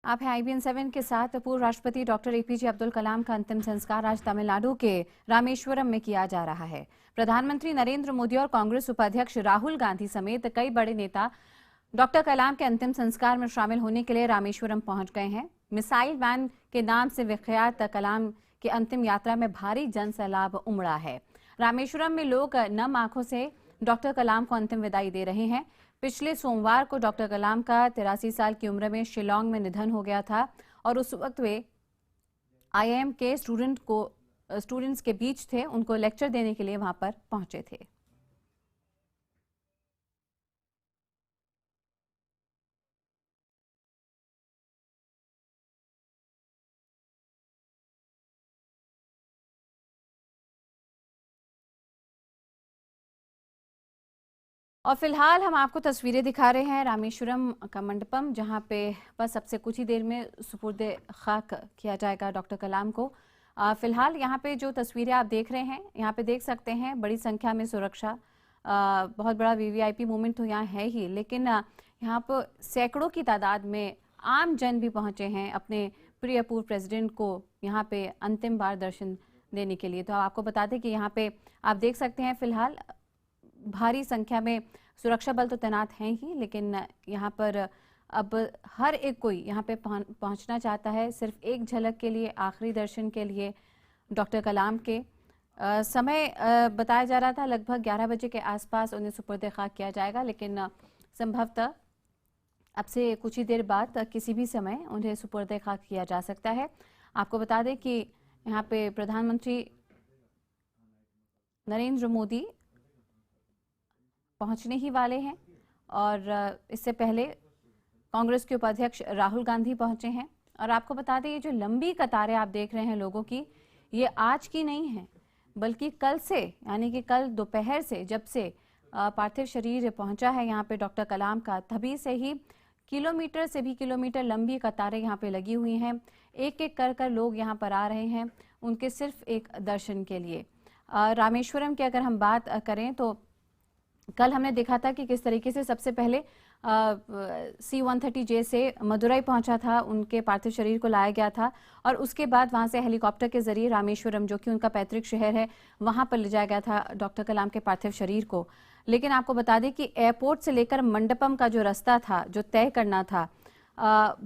आप हैं IBN7 के साथ। पूर्व राष्ट्रपति डॉक्टर APJ अब्दुल कलाम का अंतिम संस्कार आज तमिलनाडु के रामेश्वरम में किया जा रहा है। प्रधानमंत्री नरेंद्र मोदी और कांग्रेस उपाध्यक्ष राहुल गांधी समेत कई बड़े नेता डॉक्टर कलाम के अंतिम संस्कार में शामिल होने के लिए रामेश्वरम पहुंच गए हैं। मिसाइल वैन के नाम से विख्यात कलाम की अंतिम यात्रा में भारी जनसैलाब उमड़ा है। रामेश्वरम में लोग नम आंखों से डॉक्टर कलाम को अंतिम विदाई दे रहे हैं। पिछले सोमवार को डॉक्टर कलाम का 83 साल की उम्र में शिलांग में निधन हो गया था और उस वक्त वे IIM के स्टूडेंट्स के बीच थे, उनको लेक्चर देने के लिए वहां पर पहुंचे थे। और फिलहाल हम आपको तस्वीरें दिखा रहे हैं रामेश्वरम का मंडपम, जहां पे बस अब से कुछ ही देर में सुपुर्द खाक किया जाएगा डॉक्टर कलाम को। फिलहाल यहां पे जो तस्वीरें आप देख रहे हैं, यहां पे देख सकते हैं बड़ी संख्या में सुरक्षा, बहुत बड़ा VVIP मूवमेंट तो यहाँ है ही, लेकिन यहाँ पर सैकड़ों की तादाद में आम जन भी पहुंचे हैं अपने प्रिय पूर्व प्रेसिडेंट को यहाँ पे अंतिम बार दर्शन देने के लिए। तो आपको बता दें कि यहाँ पे आप देख सकते हैं फिलहाल भारी संख्या में सुरक्षा बल तो तैनात हैं ही, लेकिन यहाँ पर अब हर एक कोई यहाँ पे पहुँचना चाहता है सिर्फ एक झलक के लिए, आखिरी दर्शन के लिए डॉक्टर कलाम के। समय बताया जा रहा था लगभग 11 बजे के आसपास उन्हें सुपुर्द खाक किया जाएगा, लेकिन संभवतः अब से कुछ ही देर बाद किसी भी समय उन्हें सुपुर्द खाक किया जा सकता है। आपको बता दें कि यहाँ पे प्रधानमंत्री नरेंद्र मोदी पहुंचने ही वाले हैं और इससे पहले कांग्रेस के उपाध्यक्ष राहुल गांधी पहुंचे हैं। और आपको बता दें ये जो लंबी कतारें आप देख रहे हैं लोगों की, ये आज की नहीं है, बल्कि कल से, यानी कि कल दोपहर से जब से पार्थिव शरीर पहुंचा है यहाँ पे डॉक्टर कलाम का, तभी से ही किलोमीटर से भी किलोमीटर लंबी कतारें यहाँ पे लगी हुई हैं। एक एक कर लोग यहाँ पर आ रहे हैं उनके सिर्फ एक दर्शन के लिए। रामेश्वरम की अगर हम बात करें तो कल हमने देखा था कि किस तरीके से सबसे पहले C-130J से मदुरई पहुंचा था, उनके पार्थिव शरीर को लाया गया था और उसके बाद वहां से हेलीकॉप्टर के जरिए रामेश्वरम, जो कि उनका पैतृक शहर है, वहां पर ले जाया गया था डॉक्टर कलाम के पार्थिव शरीर को। लेकिन आपको बता दें कि एयरपोर्ट से लेकर मंडपम का जो रास्ता था, जो तय करना था,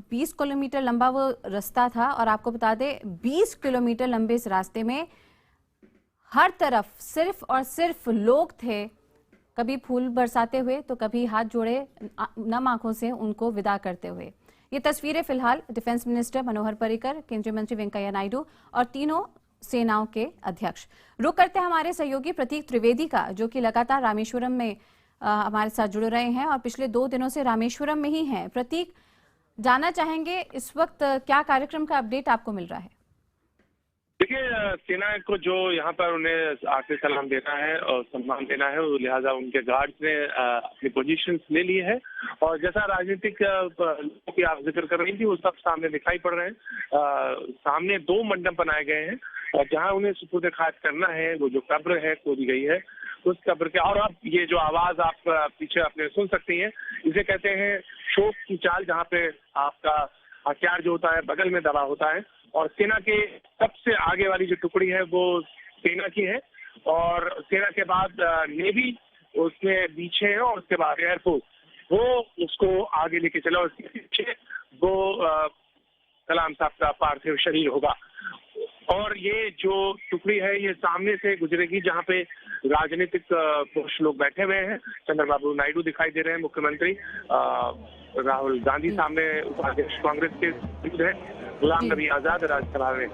20 किलोमीटर लंबा वो रास्ता था। और आपको बता दें 20 किलोमीटर लंबे इस रास्ते में हर तरफ सिर्फ और सिर्फ लोग थे, कभी फूल बरसाते हुए तो कभी हाथ जोड़े नम आंखों से उनको विदा करते हुए। ये तस्वीरें फिलहाल डिफेंस मिनिस्टर मनोहर पर्रिकर, केंद्रीय मंत्री वेंकैया नायडू और तीनों सेनाओं के अध्यक्ष। रुक करते हैं हमारे सहयोगी प्रतीक त्रिवेदी का, जो कि लगातार रामेश्वरम में हमारे साथ जुड़ रहे हैं और पिछले 2 दिनों से रामेश्वरम में ही हैं। प्रतीक, जानना चाहेंगे इस वक्त क्या कार्यक्रम का अपडेट आपको मिल रहा है? देखिए, सेना को जो यहाँ पर उन्हें आखिरी सलाम देना है और सम्मान देना है, वो लिहाजा उनके गार्ड्स ने अपनी पोजीशंस ले ली है। और जैसा राजनीतिक लोगों की आप जिक्र कर रही थी, वो सब सामने दिखाई पड़ रहे हैं। सामने 2 मंडप बनाए गए हैं जहाँ उन्हें सुपुर्द खाक करना है। वो जो कब्र है खोदी गई है, उस कब्र के, और अब ये जो आवाज आप पीछे अपने सुन सकती हैं, इसे कहते हैं शोक की चाल, जहाँ पे आपका हथियार जो होता है बगल में दबा होता है। और सेना के सबसे आगे वाली जो टुकड़ी है वो सेना की है, और सेना के बाद नेवी उसमें पीछे है, और उसके बाद एयरफोर्स वो उसको आगे लेके चला, और उसके पीछे वो कलाम साहब का पार्थिव शरीर होगा। और ये जो टुकड़ी है ये सामने से गुजरेगी, जहाँ पे राजनीतिक पुरुष लोग बैठे हुए हैं। चंद्रबाबू नायडू दिखाई दे रहे हैं, मुख्यमंत्री राहुल गांधी सामने उपाध्यक्ष कांग्रेस के मौजूद है, गुलाम नबी आजाद राज्यसभा में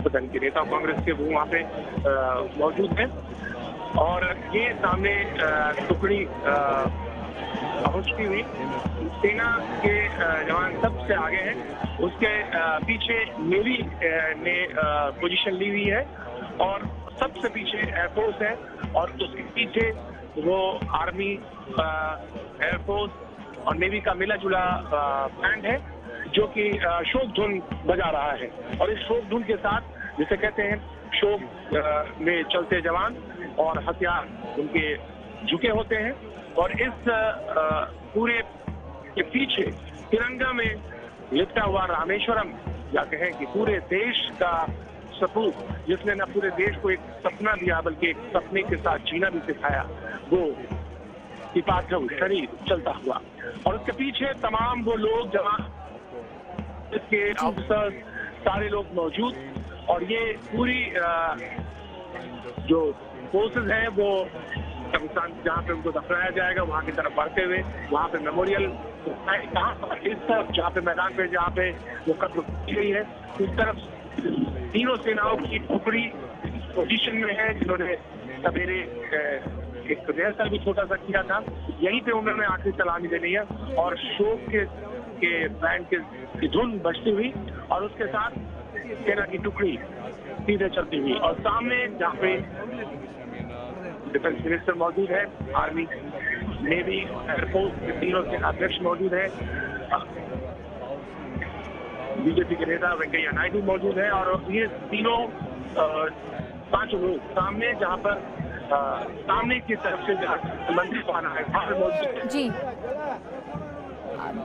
सदन के नेता कांग्रेस के, वो वहाँ पे मौजूद है। और ये सामने टुकड़ी पहुंचती हुई, सेना के जवान सबसे आगे हैं, उसके पीछे नेवी ने पोजीशन ली हुई है, और सबसे पीछे एयरफोर्स है, और उसके पीछे वो आर्मी, एयरफोर्स और नेवी का मिला जुला बैंड है, जो कि शोक धुन बजा रहा है। और इस शोक धुन के साथ, जिसे कहते हैं शोक में चलते जवान और हथियार उनके झुके होते हैं, और इस पूरे के पीछे तिरंगा में लिपटा हुआ रामेश्वरम, या कहें कि पूरे देश का सपूत, जिसने न पूरे देश को एक सपना दिया बल्कि एक सपने के साथ जीना भी सिखाया, वो की पार्थिव शरीर चलता हुआ। और उसके पीछे तमाम वो लोग जवान, इसके ऑफिसर्स, सारे लोग मौजूद, और ये पूरी जो फोर्सेस हैं वो कब्रिस्तान जहाँ पे उनको दफनाया जाएगा वहाँ की तरफ बढ़ते हुए, वहाँ पे मेमोरियल कहाँ पर, इस तरफ जहाँ पे मैदान पे जहाँ पे वो कब्र की गई है, उस तरफ तीनों सेनाओं की टुकड़ी पोजीशन में है, जिन्होंने सवेरे एक रिहर्सल भी छोटा सा किया था। यहीं पे उन्होंने आखिरी सलामी देनी है और शोक के बैंड की धुन बजती हुई और उसके साथ सेना की टुकड़ी सीधे चलती हुई। और सामने जहाँ पे डिफेंस मिनिस्टर मौजूद है, आर्मी, नेवी, एयरफोर्स के तीनों सेनाध्यक्ष मौजूद है, बीजेपी के नेता वेंकैया नायडू मौजूद है, और ये तीनों पांचों लोग सामने, जहाँ पर सामने की तरफ से मंदिर पाना है वहाँ पे मौजूद जी।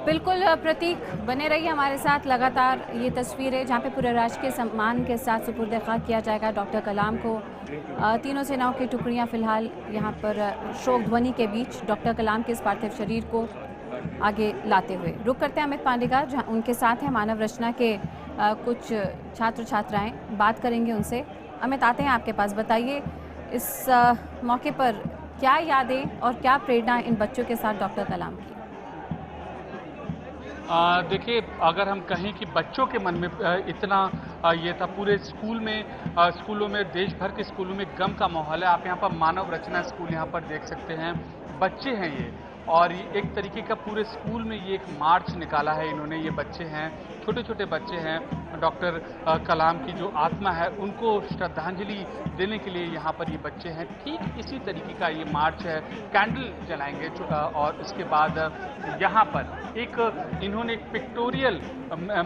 बिल्कुल प्रतीक, बने रहिए हमारे साथ। लगातार ये तस्वीरें जहाँ पे पूरे राजकीय सम्मान के साथ सुपुर्द खाक किया जाएगा डॉक्टर कलाम को। तीनों सेनाओं की टुकड़ियाँ फिलहाल यहाँ पर शोक ध्वनि के बीच डॉक्टर कलाम के इस पार्थिव शरीर को आगे लाते हुए रुक करते हैं अमित पांडे का, जहाँ उनके साथ हैं मानव रचना के कुछ छात्र छात्राएं, बात करेंगे उनसे। अमित, आते हैं आपके पास, बताइए इस मौके पर क्या यादें और क्या प्रेरणा इन बच्चों के साथ डॉक्टर कलाम की? देखिए, अगर हम कहें कि बच्चों के मन में इतना ये था, पूरे स्कूल में, स्कूलों में, देश भर के स्कूलों में गम का माहौल है। आप यहाँ पर मानव रचना स्कूल यहाँ पर देख सकते हैं, बच्चे हैं ये, और एक तरीके का पूरे स्कूल में ये एक मार्च निकाला है इन्होंने। ये बच्चे हैं, छोटे छोटे बच्चे हैं, डॉक्टर कलाम की जो आत्मा है उनको श्रद्धांजलि देने के लिए यहाँ पर ये बच्चे हैं। ठीक इसी तरीके का ये मार्च है, कैंडल जलाएंगे, और उसके बाद यहाँ पर एक इन्होंने एक पिक्टोरियल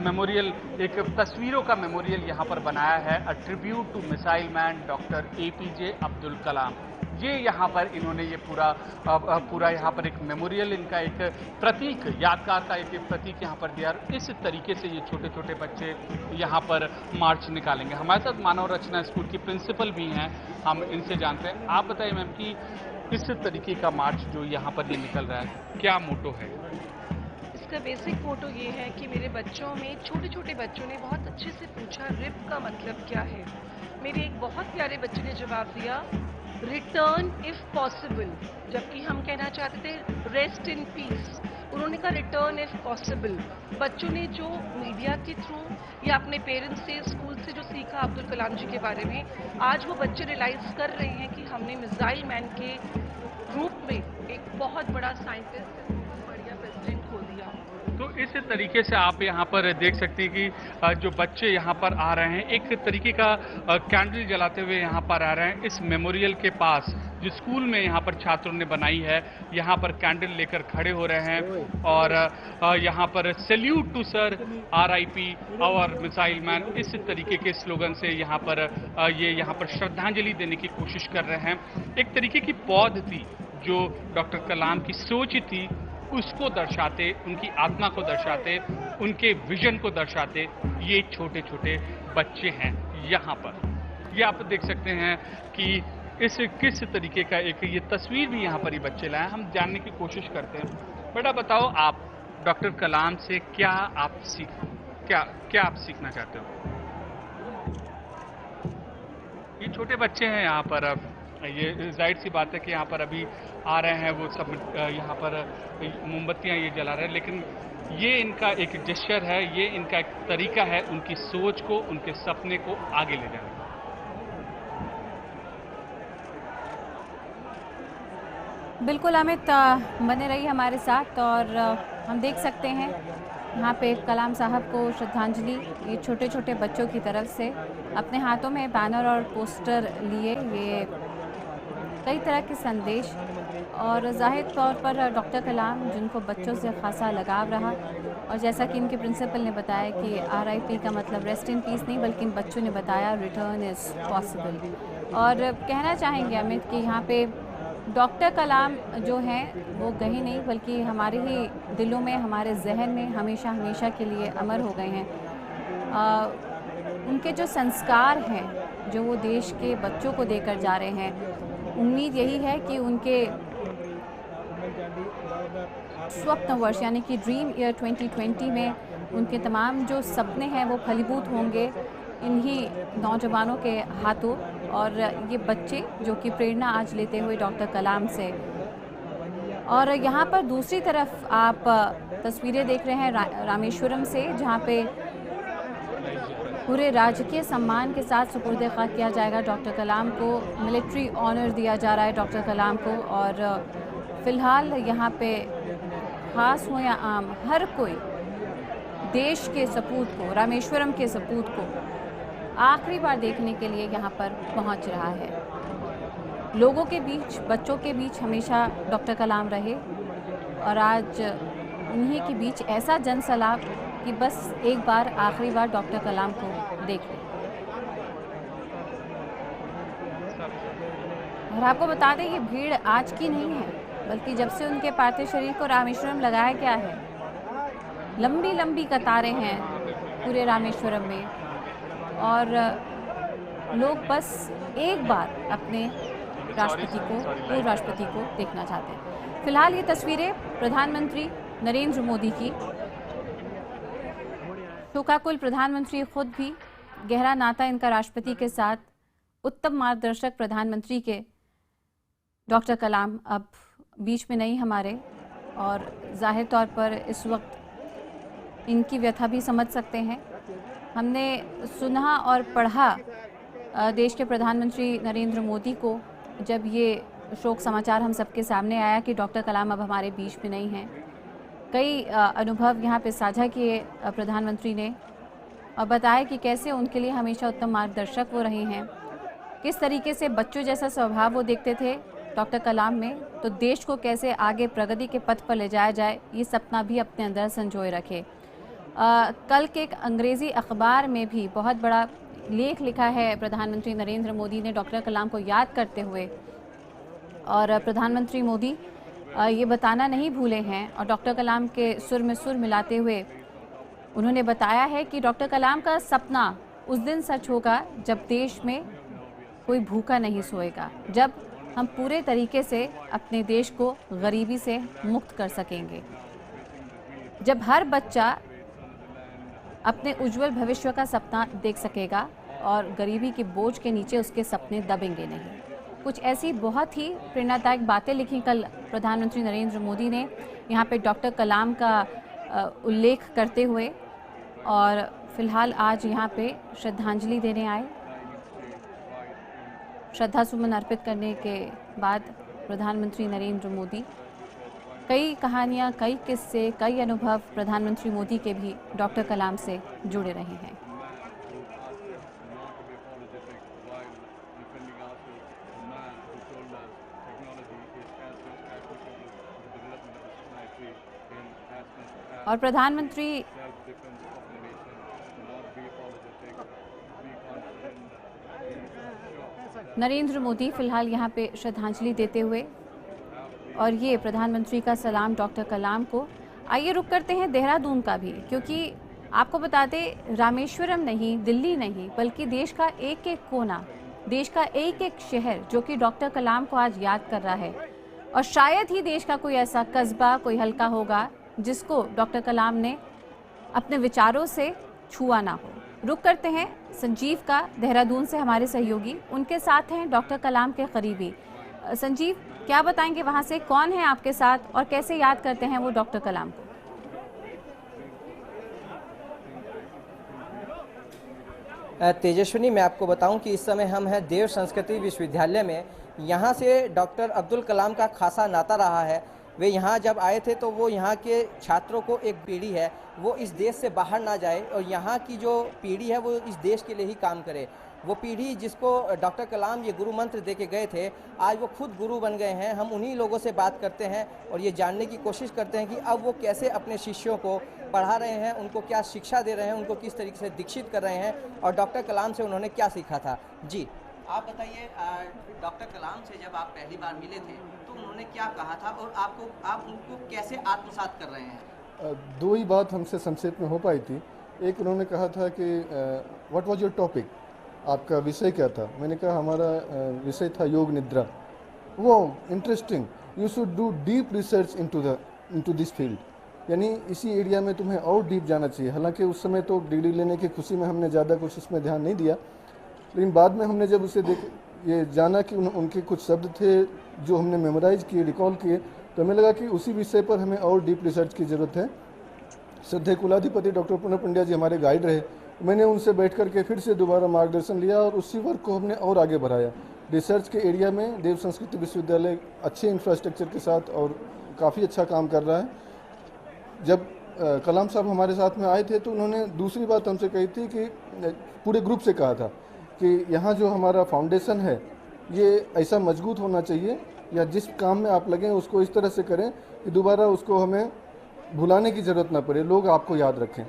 मेमोरियल, एक तस्वीरों का मेमोरियल यहाँ पर बनाया है, a tribute to missile man doctor APJ Abdul Kalam. ये यहाँ पर इन्होंने ये पूरा यहाँ पर एक मेमोरियल, इनका एक प्रतीक, यादगार का एक प्रतीक यहाँ पर दिया। इस तरीके से ये छोटे छोटे बच्चे यहाँ पर मार्च निकालेंगे। हमारे साथ मानव रचना स्कूल की प्रिंसिपल भी हैं, हम इनसे जानते हैं। आप बताइए मैम कि इस तरीके का मार्च जो यहाँ पर ये निकल रहा है, क्या मोटो है? इसका बेसिक मोटो ये है कि मेरे बच्चों में, छोटे छोटे बच्चों ने बहुत अच्छे से पूछा रिप का मतलब क्या है। मेरे एक बहुत प्यारे बच्चे ने जवाब दिया रिटर्न इफ पॉसिबल, जबकि हम कहना चाहते थे रेस्ट इन पीस। उन्होंने कहा रिटर्न इफ पॉसिबल। बच्चों ने जो मीडिया के थ्रू या अपने पेरेंट्स से, स्कूल से जो सीखा अब्दुल कलाम जी के बारे में, आज वो बच्चे रियलाइज कर रहे हैं कि हमने मिसाइल मैन के रूप में एक बहुत बड़ा साइंटिस्ट, बढ़िया प्रेसिडेंट खो दिया। तो इस तरीके से आप यहाँ पर देख सकते हैं कि जो बच्चे यहाँ पर आ रहे हैं, एक तरीके का कैंडल जलाते हुए यहाँ पर आ रहे हैं इस मेमोरियल के पास, जो स्कूल में यहाँ पर छात्रों ने बनाई है। यहाँ पर कैंडल लेकर खड़े हो रहे हैं और यहाँ पर salute to sir, RIP our missile man, इस तरीके के स्लोगन से यहाँ पर श्रद्धांजलि देने की कोशिश कर रहे हैं। एक तरीके की पौध थी जो डॉक्टर कलाम की सोच थी, उसको दर्शाते, उनकी आत्मा को दर्शाते, उनके विजन को दर्शाते ये छोटे छोटे बच्चे हैं यहाँ पर। ये आप देख सकते हैं कि इस किस तरीके का एक ये तस्वीर भी यहाँ पर ये बच्चे लाए। हम जानने की कोशिश करते हैं। बेटा बताओ, आप डॉक्टर कलाम से क्या आप सीखना चाहते हो? ये छोटे बच्चे हैं यहाँ पर, अब ये जाहिर सी बात है कि यहाँ पर अभी आ रहे हैं, वो सब यहाँ पर मोमबत्तियाँ ये जला रहे हैं, लेकिन ये इनका एक जेस्चर है, ये इनका एक तरीका है उनकी सोच को, उनके सपने को आगे ले जाने का। बिल्कुल अमित, बने रहिए हमारे साथ। और हम देख सकते हैं यहाँ पे कलाम साहब को श्रद्धांजलि ये छोटे छोटे बच्चों की तरफ से, अपने हाथों में बैनर और पोस्टर लिए, ये कई तरह के संदेश। और जाहिर तौर पर डॉक्टर कलाम, जिनको बच्चों से खासा लगाव रहा, और जैसा कि इनके प्रिंसिपल ने बताया कि RIP का मतलब रेस्ट इन पीस नहीं, बल्कि इन बच्चों ने बताया रिटर्न इज़ पॉसिबल। और कहना चाहेंगे अमित कि यहाँ पे डॉक्टर कलाम जो हैं वो कहीं नहीं बल्कि हमारे ही दिलों में, हमारे जहन में हमेशा हमेशा के लिए अमर हो गए हैं। उनके जो संस्कार हैं जो वो देश के बच्चों को देकर जा रहे हैं, उम्मीद यही है कि उनके स्वप्न वर्ष यानी कि ड्रीम ईयर 2020 में उनके तमाम जो सपने हैं वो फलीभूत होंगे इन्हीं नौजवानों के हाथों। और ये बच्चे जो कि प्रेरणा आज लेते हुए डॉक्टर कलाम से। और यहाँ पर दूसरी तरफ आप तस्वीरें देख रहे हैं रामेश्वरम से, जहाँ पे पूरे राजकीय सम्मान के साथ सुपुर्द खाक किया जाएगा डॉक्टर कलाम को। मिलिट्री ऑनर दिया जा रहा है डॉक्टर कलाम को। और फ़िलहाल यहाँ पे ख़ास हो या आम, हर कोई देश के सपूत को, रामेश्वरम के सपूत को आखिरी बार देखने के लिए यहाँ पर पहुँच रहा है। लोगों के बीच, बच्चों के बीच हमेशा डॉक्टर कलाम रहे और आज उन्हीं के बीच ऐसा जनसैलाब कि बस एक बार आखिरी बार डॉक्टर कलाम को देख लें। और आपको बता दें ये भीड़ आज की नहीं है, बल्कि जब से उनके पार्थिव शरीर को रामेश्वरम लगाया गया है, लंबी लंबी कतारें हैं पूरे रामेश्वरम में। और लोग बस एक बार अपने राष्ट्रपति को, पूर्व राष्ट्रपति को देखना चाहते हैं। फिलहाल ये तस्वीरें प्रधानमंत्री नरेंद्र मोदी की। शोकाकुल प्रधानमंत्री खुद भी, गहरा नाता इनका राष्ट्रपति के साथ। उत्तम मार्गदर्शक प्रधानमंत्री के डॉक्टर कलाम अब बीच में नहीं हमारे, और जाहिर तौर पर इस वक्त इनकी व्यथा भी समझ सकते हैं। हमने सुना और पढ़ा देश के प्रधानमंत्री नरेंद्र मोदी को जब ये शोक समाचार हम सबके सामने आया कि डॉक्टर कलाम अब हमारे बीच में नहीं हैं। कई अनुभव यहाँ पे साझा किए प्रधानमंत्री ने और बताया कि कैसे उनके लिए हमेशा उत्तम मार्गदर्शक वो रहे हैं, किस तरीके से बच्चों जैसा स्वभाव वो देखते थे डॉक्टर कलाम में, तो देश को कैसे आगे प्रगति के पथ पर ले जाया जाए ये सपना भी अपने अंदर संजोए रखे। कल के एक अंग्रेज़ी अखबार में भी बहुत बड़ा लेख लिखा है प्रधानमंत्री नरेंद्र मोदी ने डॉक्टर कलाम को याद करते हुए। और प्रधानमंत्री मोदी ये बताना नहीं भूले हैं और डॉक्टर कलाम के सुर में सुर मिलाते हुए उन्होंने बताया है कि डॉक्टर कलाम का सपना उस दिन सच होगा जब देश में कोई भूखा नहीं सोएगा, जब हम पूरे तरीके से अपने देश को गरीबी से मुक्त कर सकेंगे, जब हर बच्चा अपने उज्जवल भविष्य का सपना देख सकेगा और गरीबी के बोझ के नीचे उसके सपने दबेंगे नहीं। कुछ ऐसी बहुत ही प्रेरणादायक बातें लिखी कल प्रधानमंत्री नरेंद्र मोदी ने यहाँ पे डॉक्टर कलाम का उल्लेख करते हुए। और फिलहाल आज यहाँ पे श्रद्धांजलि देने आए। श्रद्धा सुमन अर्पित करने के बाद प्रधानमंत्री नरेंद्र मोदी, कई कहानियाँ, कई किस्से, कई अनुभव प्रधानमंत्री मोदी के भी डॉक्टर कलाम से जुड़े रहे हैं। और प्रधानमंत्री नरेंद्र मोदी फिलहाल यहाँ पे श्रद्धांजलि देते हुए, और ये प्रधानमंत्री का सलाम डॉक्टर कलाम को। आइए रुक करते हैं देहरादून का भी, क्योंकि आपको बता दें रामेश्वरम नहीं, दिल्ली नहीं, बल्कि देश का एक एक कोना, देश का एक एक शहर जो कि डॉक्टर कलाम को आज याद कर रहा है। और शायद ही देश का कोई ऐसा कस्बा, कोई हल्का होगा जिसको डॉक्टर कलाम ने अपने विचारों से छुआ ना हो। रुक करते हैं संजीव का, देहरादून से हमारे सहयोगी, उनके साथ हैं डॉक्टर कलाम के करीबी। संजीव, क्या बताएंगे वहाँ से, कौन है आपके साथ और कैसे याद करते हैं वो डॉक्टर कलाम को? तेजस्विनी, मैं आपको बताऊं कि इस समय हम हैं देव संस्कृति विश्वविद्यालय में। यहाँ से डॉक्टर अब्दुल कलाम का खासा नाता रहा है। वे यहाँ जब आए थे तो वो यहाँ के छात्रों को एक पीढ़ी है वो इस देश से बाहर ना जाए और यहाँ की जो पीढ़ी है वो इस देश के लिए ही काम करे। वो पीढ़ी जिसको डॉक्टर कलाम ये गुरु मंत्र दे के गए थे, आज वो खुद गुरु बन गए हैं। हम उन्हीं लोगों से बात करते हैं और ये जानने की कोशिश करते हैं कि अब वो कैसे अपने शिष्यों को पढ़ा रहे हैं, उनको क्या शिक्षा दे रहे हैं, उनको किस तरीके से दीक्षित कर रहे हैं और डॉक्टर कलाम से उन्होंने क्या सीखा था। जी आप बताइए, डॉक्टर कलाम से जब आप पहली बार मिले थे तो उन्होंने क्या कहा था और आप उनको कैसे आत्मसात कर रहे हैं? दो ही बात हमसे संक्षेप में हो पाई थी। एक, उन्होंने कहा था कि व्हाट वाज योर टॉपिक, आपका विषय क्या था। मैंने कहा हमारा विषय था योग निद्रा। वो interesting, you should do deep research into this field, यानी इसी एरिया में तुम्हें और डीप जाना चाहिए। हालांकि उस समय तो डिग्री लेने की खुशी में हमने ज़्यादा कुछ इसमें ध्यान नहीं दिया, लेकिन बाद में हमने जब उसे ये जाना कि उनके कुछ शब्द थे जो हमने मेमोराइज किए, रिकॉल किए, तो हमें लगा कि उसी विषय पर हमें और डीप रिसर्च की ज़रूरत है। श्रद्धेय कुलाधिपति डॉक्टर प्रणव पंड्या जी हमारे गाइड रहे। मैंने उनसे बैठ कर के फिर से दोबारा मार्गदर्शन लिया और उसी वर्क को हमने और आगे बढ़ाया। रिसर्च के एरिया में देव संस्कृति विश्वविद्यालय अच्छे इंफ्रास्ट्रक्चर के साथ और काफ़ी अच्छा काम कर रहा है। जब कलाम साहब हमारे साथ में आए थे तो उन्होंने दूसरी बात हमसे कही थी कि पूरे ग्रुप से कहा था कि यहाँ जो हमारा फाउंडेशन है ये ऐसा मजबूत होना चाहिए, या जिस काम में आप लगें उसको इस तरह से करें कि दोबारा उसको हमें भुलाने की ज़रूरत ना पड़े, लोग आपको याद रखें।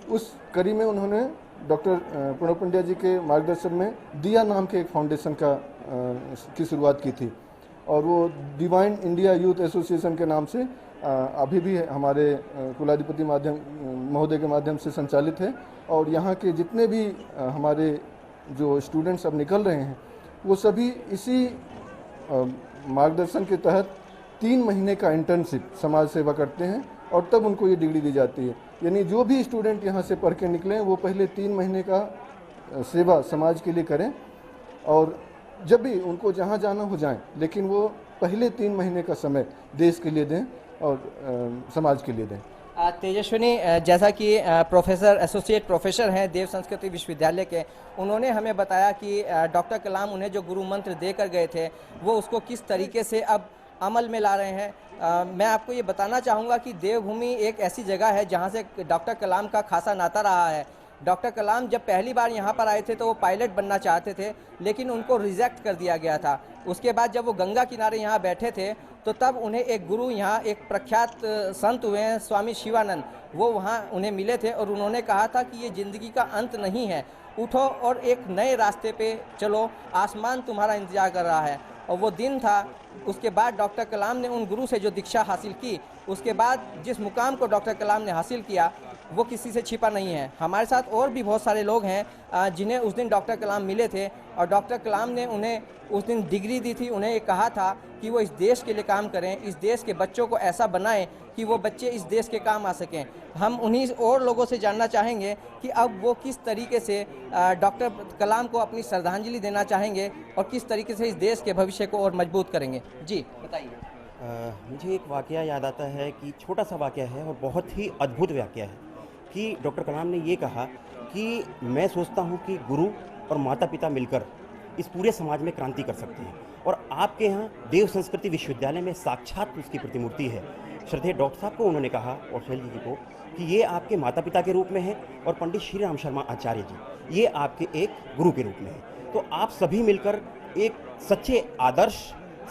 उस कड़ी में उन्होंने डॉक्टर प्रणव पंड्या जी के मार्गदर्शन में दिया नाम के एक फाउंडेशन की शुरुआत की थी, और वो डिवाइन इंडिया यूथ एसोसिएशन के नाम से अभी भी हमारे कुलाधिपति महोदय के माध्यम से संचालित है। और यहाँ के जितने भी हमारे जो स्टूडेंट्स अब निकल रहे हैं वो सभी इसी मार्गदर्शन के तहत 3 महीने का इंटर्नशिप समाज सेवा करते हैं और तब उनको ये डिग्री दी जाती है। यानी जो भी स्टूडेंट यहाँ से पढ़ के निकलें वो पहले 3 महीने का सेवा समाज के लिए करें, और जब भी उनको जहाँ जाना हो जाएं, लेकिन वो पहले 3 महीने का समय देश के लिए दें और समाज के लिए दें। तेजस्विनी, जैसा कि प्रोफेसर एसोसिएट प्रोफेसर हैं देव संस्कृति विश्वविद्यालय के, उन्होंने हमें बताया कि डॉक्टर कलाम उन्हें जो गुरु मंत्र देकर गए थे वो उसको किस तरीके से अब अमल में ला रहे हैं। मैं आपको ये बताना चाहूँगा कि देवभूमि एक ऐसी जगह है जहाँ से डॉक्टर कलाम का खासा नाता रहा है। डॉक्टर कलाम जब पहली बार यहाँ पर आए थे तो वो पायलट बनना चाहते थे, लेकिन उनको रिजेक्ट कर दिया गया था। उसके बाद जब वो गंगा किनारे यहाँ बैठे थे तो तब उन्हें एक गुरु, यहाँ एक प्रख्यात संत हुए हैं स्वामी शिवानंद, वो वहाँ उन्हें मिले थे और उन्होंने कहा था कि ये ज़िंदगी का अंत नहीं है, उठो और एक नए रास्ते पे चलो, आसमान तुम्हारा इंतजार कर रहा है। और वो दिन था। उसके बाद डॉक्टर कलाम ने उन गुरु से जो दीक्षा हासिल की, उसके बाद जिस मुकाम को डॉक्टर कलाम ने हासिल किया वो किसी से छिपा नहीं है। हमारे साथ और भी बहुत सारे लोग हैं जिन्हें उस दिन डॉक्टर कलाम मिले थे और डॉक्टर कलाम ने उन्हें उस दिन डिग्री दी थी। उन्हें ये कहा था कि वो इस देश के लिए काम करें, इस देश के बच्चों को ऐसा बनाएं कि वो बच्चे इस देश के काम आ सकें। हम उन्हीं और लोगों से जानना चाहेंगे कि अब वो किस तरीके से डॉक्टर कलाम को अपनी श्रद्धांजलि देना चाहेंगे और किस तरीके से इस देश के भविष्य को और मजबूत करेंगे। जी बताइए। मुझे एक वाकया याद आता है कि छोटा सा वाकया है और बहुत ही अद्भुत वाकया है कि डॉक्टर कलाम ने ये कहा कि मैं सोचता हूँ कि गुरु और माता पिता मिलकर इस पूरे समाज में क्रांति कर सकते हैं, और आपके यहाँ देव संस्कृति विश्वविद्यालय में साक्षात उसकी प्रतिमूर्ति है। श्रद्धेय डॉक्टर साहब को उन्होंने कहा और शैल जी को कि ये आपके माता पिता के रूप में है और पंडित श्री राम शर्मा आचार्य जी ये आपके एक गुरु के रूप में है। तो आप सभी मिलकर एक सच्चे आदर्श,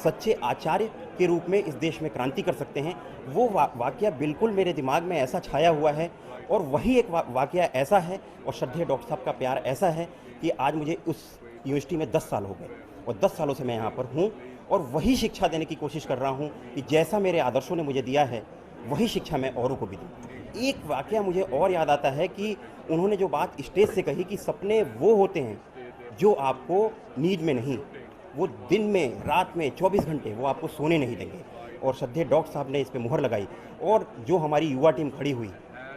सच्चे आचार्य के रूप में इस देश में क्रांति कर सकते हैं। वो वाकया बिल्कुल मेरे दिमाग में ऐसा छाया हुआ है, और वही एक वाकया ऐसा है और श्रद्धेय डॉक्टर साहब का प्यार ऐसा है कि आज मुझे उस यूनिवर्सिटी में 10 साल हो गए और 10 सालों से मैं यहाँ पर हूँ और वही शिक्षा देने की कोशिश कर रहा हूँ कि जैसा मेरे आदर्शों ने मुझे दिया है वही शिक्षा मैं औरों को भी दूँ। एक वाकया मुझे और याद आता है कि उन्होंने जो बात स्टेज से कही कि सपने वो होते हैं जो आपको नींद में नहीं, वो दिन में, रात में 24 घंटे वो आपको सोने नहीं देंगे। और श्रद्धेय डॉक्टर साहब ने इस पर मुहर लगाई और जो हमारी युवा टीम खड़ी हुई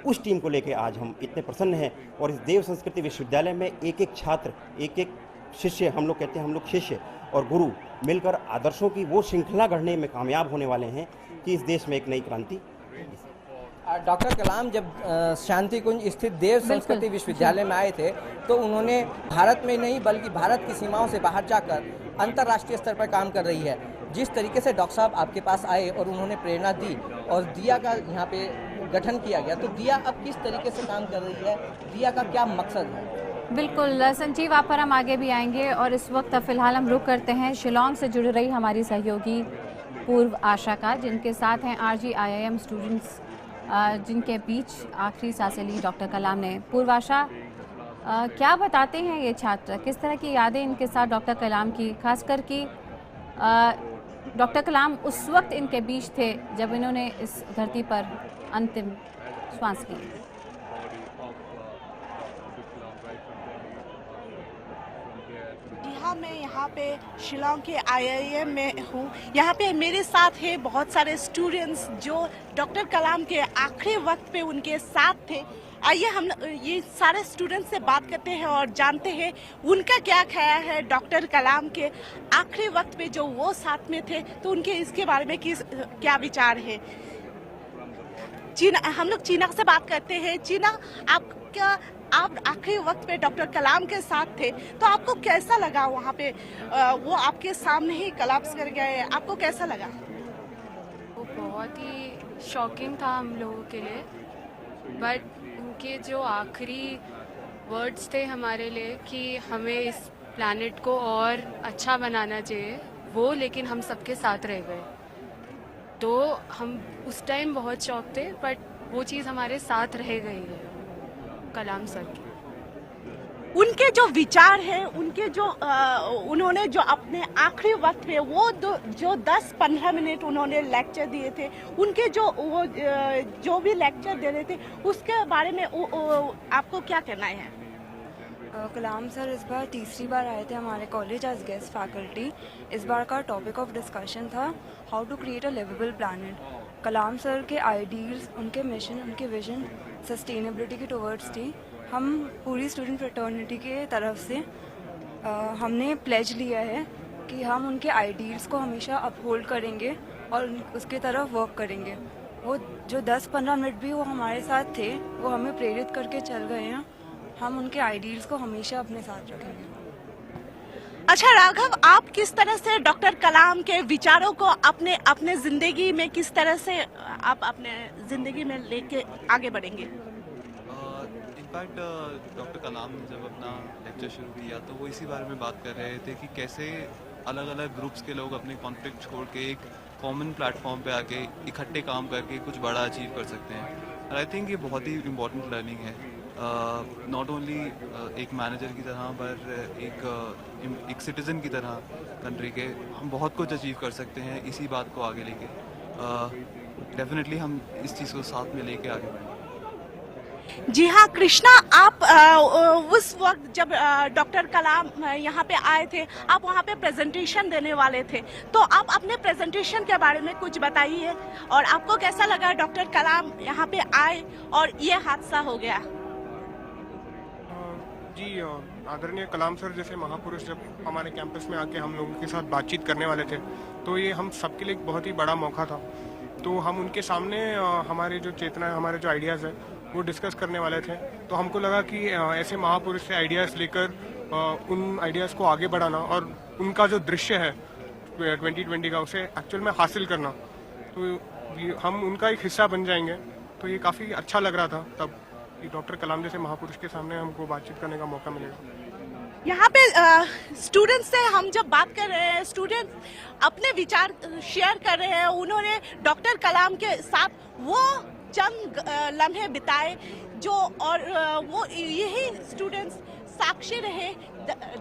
उस टीम को लेकर आज हम इतने प्रसन्न हैं। और इस देव संस्कृति विश्वविद्यालय में एक एक छात्र, एक एक शिष्य, हम लोग कहते हैं हम लोग शिष्य और गुरु मिलकर आदर्शों की वो श्रृंखला गढ़ने में कामयाब होने वाले हैं कि इस देश में एक नई क्रांति। डॉक्टर कलाम जब शांति कुंज स्थित देव संस्कृति विश्वविद्यालय में आए थे तो उन्होंने भारत में नहीं बल्कि भारत की सीमाओं से बाहर जाकर अंतर्राष्ट्रीय स्तर पर काम कर रही है। जिस तरीके से डॉक्टर साहब आपके पास आए और उन्होंने प्रेरणा दी और दिया का यहाँ पे गठन किया गया, तो दिया अब किस तरीके से काम कर रही है, दिया का क्या मकसद है? बिल्कुल संजीव, आप पर हम आगे भी आएंगे और इस वक्त फिलहाल हम रुक करते हैं शिलोंग से जुड़ रही हमारी सहयोगी पूर्व आशा का, जिनके साथ हैं RGIIM स्टूडेंट्स जिनके बीच आखिरी सांसें ली डॉक्टर कलाम ने। पूर्व आशा, क्या बताते हैं ये छात्र, किस तरह की यादें इनके साथ डॉक्टर कलाम की, खासकर कि डॉक्टर कलाम उस वक्त इनके बीच थे जब इन्होंने इस धरती पर अंतिम श्वास ली। जी हाँ, मैं यहाँ पे शिलांग के IIM में हूँ। यहाँ पे मेरे साथ है बहुत सारे स्टूडेंट्स जो डॉक्टर कलाम के आखिरी वक्त पे उनके साथ थे। आइए हम ये सारे स्टूडेंट्स से बात करते हैं और जानते हैं उनका क्या ख्याल है डॉक्टर कलाम के आखिरी वक्त पे जो वो साथ में थे, तो उनके इसके बारे में क्या विचार है। चीना, हम लोग चीना से बात करते हैं। चीना, आप आखिरी वक्त पे डॉक्टर कलाम के साथ थे, तो आपको कैसा लगा वहाँ पे? वो आपके सामने ही कोलैप्स कर गए, आपको कैसा लगा? वो बहुत ही शॉकिंग था हम लोगों के लिए, बट उनके जो आखिरी वर्ड्स थे हमारे लिए कि हमें इस प्लैनेट को और अच्छा बनाना चाहिए, वो लेकिन हम सबके साथ रह गए। तो हम उस टाइम बहुत शॉक थे, बट वो चीज़ हमारे साथ रह गई है कलाम सर की। उनके जो विचार हैं, उनके जो उन्होंने जो अपने आखिरी वक्त में वो जो 10-15 मिनट उन्होंने लेक्चर दिए थे, उनके जो भी लेक्चर दे रहे थे उसके बारे में आपको क्या कहना है? कलाम सर इस बार तीसरी बार आए थे हमारे कॉलेज एज गेस्ट फैकल्टी। इस बार का टॉपिक ऑफ डिस्कशन था how to create a livable planet. Kalam sir के आइडियल्स, उनके मिशन, उनके विजन सस्टेनेबिलिटी के टुवर्ड्स थी। हम पूरी स्टूडेंट फ्रेटर्निटी के तरफ से हमने प्लेज लिया है कि हम उनके आइडियल्स को हमेशा अपहोल्ड करेंगे और उसके तरफ वर्क करेंगे। वो जो 10-15 मिनट भी वो हमारे साथ थे, वो हमें प्रेरित करके चल गए हैं। हम उनके आइडियल्स को हमेशा अपने साथ रखेंगे। अच्छा राघव, आप किस तरह से डॉक्टर कलाम के विचारों को अपने जिंदगी में किस तरह से आप अपने जिंदगी में लेके आगे बढ़ेंगे? इनफैक्ट डॉक्टर कलाम ने जब अपना लेक्चर शुरू किया तो वो इसी बारे में बात कर रहे थे कि कैसे अलग अलग ग्रुप्स के लोग अपने कॉन्फ्लिक्ट छोड़ के एक कॉमन प्लेटफॉर्म पे आके इकट्ठे काम करके कुछ बड़ा अचीव कर सकते हैं। और आई थिंक ये बहुत ही इम्पोर्टेंट लर्निंग है, नॉट ओनली एक मैनेजर की तरह पर एक सिटीज़न की तरह कंट्री के हम बहुत कुछ अचीव कर सकते हैं इसी बात को आगे लेके। डेफिनेटली हम इस चीज़ को साथ में लेके आगे बढ़ें। जी हाँ कृष्णा, आप उस वक्त जब डॉक्टर कलाम यहाँ पे आए थे, आप वहाँ पे प्रेजेंटेशन देने वाले थे, तो आप अपने प्रेजेंटेशन के बारे में कुछ बताइए और आपको कैसा लगा डॉक्टर कलाम यहाँ पे आए और ये हादसा हो गया? जी, आदरणीय कलाम सर जैसे महापुरुष जब हमारे कैंपस में आके हम लोगों के साथ बातचीत करने वाले थे, तो ये हम सबके लिए एक बहुत ही बड़ा मौका था। तो हम उनके सामने हमारे जो चेतना है, हमारे जो आइडियाज़ है वो डिस्कस करने वाले थे। तो हमको लगा कि ऐसे महापुरुष से आइडियाज़ लेकर उन आइडियाज़ को आगे बढ़ाना और उनका जो दृश्य है 2020 का उसे एक्चुअल में हासिल करना, तो हम उनका एक हिस्सा बन जाएंगे। तो ये काफ़ी अच्छा लग रहा था तब कि डॉक्टर कलाम जैसे महापुरुष के सामने हमको बातचीत करने का मौका मिलेगा। यहाँ पे स्टूडेंट्स से हम जब बात कर रहे हैं, स्टूडेंट अपने विचार शेयर कर रहे हैं। उन्होंने डॉक्टर कलाम के साथ वो चंद लम्हे बिताए जो, और वो यही स्टूडेंट्स साक्षी रहे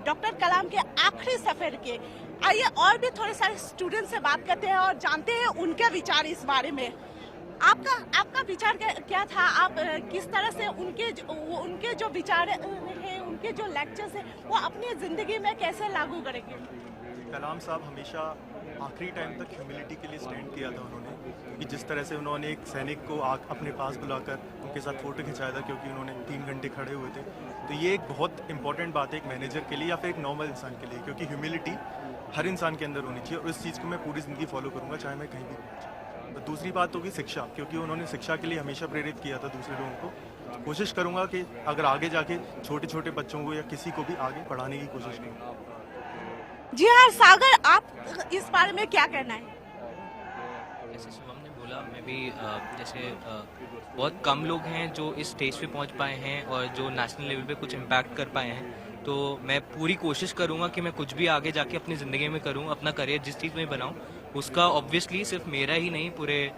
डॉक्टर कलाम के आखिरी सफर के। आइए और भी थोड़े सारे स्टूडेंट से बात करते हैं और जानते हैं उनके विचार इस बारे में। आपका विचार क्या था? आप किस तरह से उनके जो विचार है, उनके जो लेक्चर्स है, वो अपनी ज़िंदगी में कैसे लागू करेंगे? कलाम साहब हमेशा आखिरी टाइम तक ह्यूमिलिटी के लिए स्टैंड किया था उन्होंने, कि जिस तरह से उन्होंने एक सैनिक को अपने पास बुलाकर उनके साथ फ़ोटो खिंचाया था क्योंकि उन्होंने 3 घंटे खड़े हुए थे। तो ये एक बहुत इंपॉर्टेंट बात है एक मैनेजर के लिए या फिर एक नॉर्मल इंसान के लिए, क्योंकि ह्यूमिलिटी हर इंसान के अंदर होनी चाहिए और इस चीज़ को मैं पूरी ज़िंदगी फॉलो करूँगा चाहे मैं कहीं भी। तो दूसरी बात होगी शिक्षा, क्योंकि उन्होंने शिक्षा के लिए हमेशा प्रेरित किया था दूसरे लोगों को। कोशिश करूँगा कि अगर आगे जाके छोटे छोटे बच्चों को या किसी को भी आगे पढ़ाने की कोशिश करूँ। जी हाँ सागर, आप इस बारे में क्या कहना है? जैसे शुभम ने बोला, मैं भी जैसे बहुत कम लोग हैं जो इस स्टेज पे पहुंच पाए हैं और जो नेशनल लेवल पे कुछ इम्पैक्ट कर पाए हैं। तो मैं पूरी कोशिश करूंगा कि मैं कुछ भी आगे जाके अपनी ज़िंदगी में करूं, अपना करियर जिस चीज़ में बनाऊं उसका ऑब्वियसली सिर्फ मेरा ही नहीं, पूरे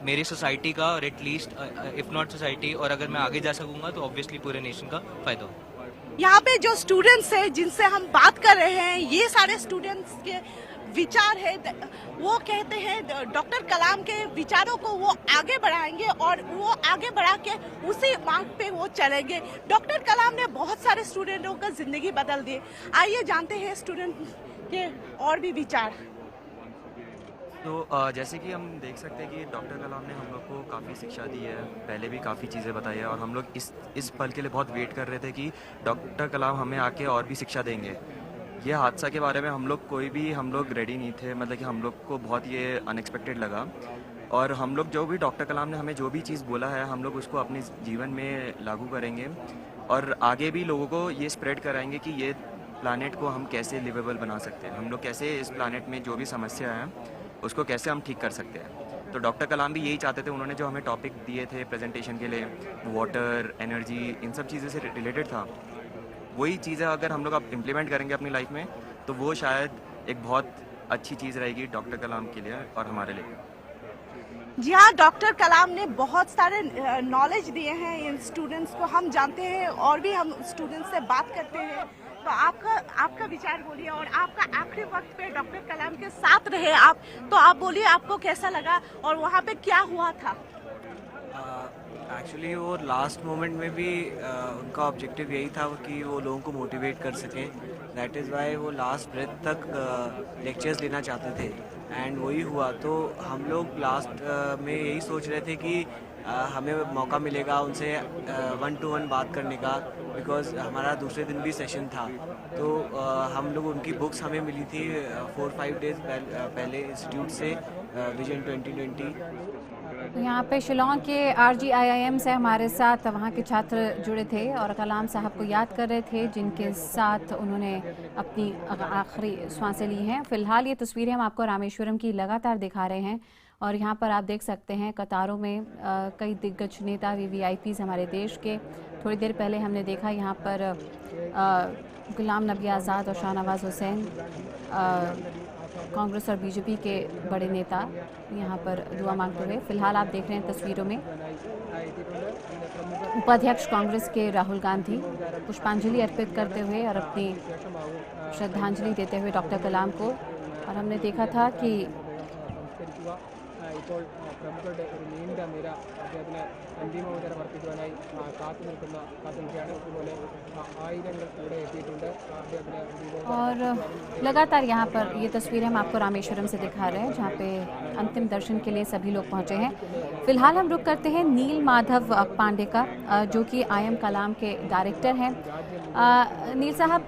मेरी सोसाइटी का, और एटलीस्ट इफ़ नॉट सोसाइटी, और अगर मैं आगे जा सकूंगा तो ऑब्वियसली पूरे नेशन का फ़ायदा हो। यहाँ पे जो स्टूडेंट्स हैं जिनसे हम बात कर रहे हैं, ये सारे स्टूडेंट्स के विचार है, वो कहते हैं डॉक्टर कलाम के विचारों को वो आगे बढ़ाएंगे और वो आगे बढ़ा के उसी मार्ग पे वो चलेंगे। डॉक्टर कलाम ने बहुत सारे स्टूडेंटों का जिंदगी बदल दी। आइए जानते हैं स्टूडेंट के और भी विचार। तो जैसे कि हम देख सकते हैं कि डॉक्टर कलाम ने हम लोग को काफ़ी शिक्षा दी है, पहले भी काफ़ी चीज़ें बताई है और हम लोग इस पल के लिए बहुत वेट कर रहे थे कि डॉक्टर कलाम हमें आके और भी शिक्षा देंगे। ये हादसा के बारे में हम लोग रेडी नहीं थे, मतलब कि हम लोग को बहुत ये अनएक्सपेक्टेड लगा और हम लोग जो भी डॉक्टर कलाम ने हमें जो भी चीज़ बोला है हम लोग उसको अपने जीवन में लागू करेंगे और आगे भी लोगों को ये स्प्रेड कराएंगे कि ये प्लानेट को हम कैसे लिवेबल बना सकते हैं, हम लोग कैसे इस प्लानेट में जो भी समस्या है उसको कैसे हम ठीक कर सकते हैं। तो डॉक्टर कलाम भी यही चाहते थे, उन्होंने जो हमें टॉपिक दिए थे प्रेजेंटेशन के लिए, वाटर, एनर्जी, इन सब चीज़ों से रिलेटेड था। वही चीज़ें अगर हम लोग अब इम्प्लीमेंट करेंगे अपनी लाइफ में तो वो शायद एक बहुत अच्छी चीज़ रहेगी डॉक्टर कलाम के लिए और हमारे लिए। जी हाँ, डॉक्टर कलाम ने बहुत सारे नॉलेज दिए हैं इन स्टूडेंट्स को, हम जानते हैं और भी हम स्टूडेंट्स से बात करते हैं। तो आपका विचार बोलिए और आपका आखिरी वक्त पे डॉक्टर कलाम के साथ रहे आप, तो आप बोलिए आपको कैसा लगा और वहाँ पे क्या हुआ था? एक्चुअली वो लास्ट मोमेंट में भी उनका ऑब्जेक्टिव यही था कि वो लोगों को मोटिवेट कर सकें। दैट इज़ वाई वो लास्ट ब्रेथ तक लेक्चर्स लेना चाहते थे एंड वही हुआ। तो हम लोग लास्ट में यही सोच रहे थे कि हमें मौका मिलेगा उनसे 1-to-1 बात करने का, बिकॉज़ हमारा दूसरे दिन भी सेशन था। तो हम लोग उनकी बुक्स हमें मिली थी 4-5 डेज पहले इंस्टीट्यूट से, विजन 2020। तो यहाँ पे शिलोंग के RGIIM से हमारे साथ वहाँ के छात्र जुड़े थे और कलाम साहब को याद कर रहे थे जिनके साथ उन्होंने अपनी आखिरी सांसें ली हैं। फ़िलहाल ये तस्वीरें हम आपको रामेश्वरम की लगातार दिखा रहे हैं और यहाँ पर आप देख सकते हैं कतारों में कई दिग्गज नेता VVIPs हमारे देश के। थोड़ी देर पहले हमने देखा यहाँ पर गुलाम नबी आज़ाद और शाहनवाज हुसैन, कांग्रेस और BJP के बड़े नेता यहाँ पर दुआ मांगते हुए। फिलहाल आप देख रहे हैं तस्वीरों में उपाध्यक्ष कांग्रेस के राहुल गांधी पुष्पांजलि अर्पित करते हुए और अपनी श्रद्धांजलि देते हुए डॉक्टर कलाम को। और हमने देखा था कि ഇപ്പോൾ പ്രമുഖരുടെ ഒരു നീണ്ട നിര അദ്ദേഹത്തിന് അന്തിമോപചാരം അർപ്പിക്കുവാനായി കാത്തുനിൽക്കുകയാണ്। അതുപോലെ ആയിരങ്ങൾ ഇവിടെ എത്തിയിട്ടുണ്ട് അദ്ദേഹത്തിന്। और लगातार यहाँ पर ये तस्वीरें हम आपको रामेश्वरम से दिखा रहे हैं जहाँ पे अंतिम दर्शन के लिए सभी लोग पहुँचे हैं। फिलहाल हम रुक करते हैं नील माधव पांडे का, जो कि IIM कलाम के डायरेक्टर हैं। नील साहब,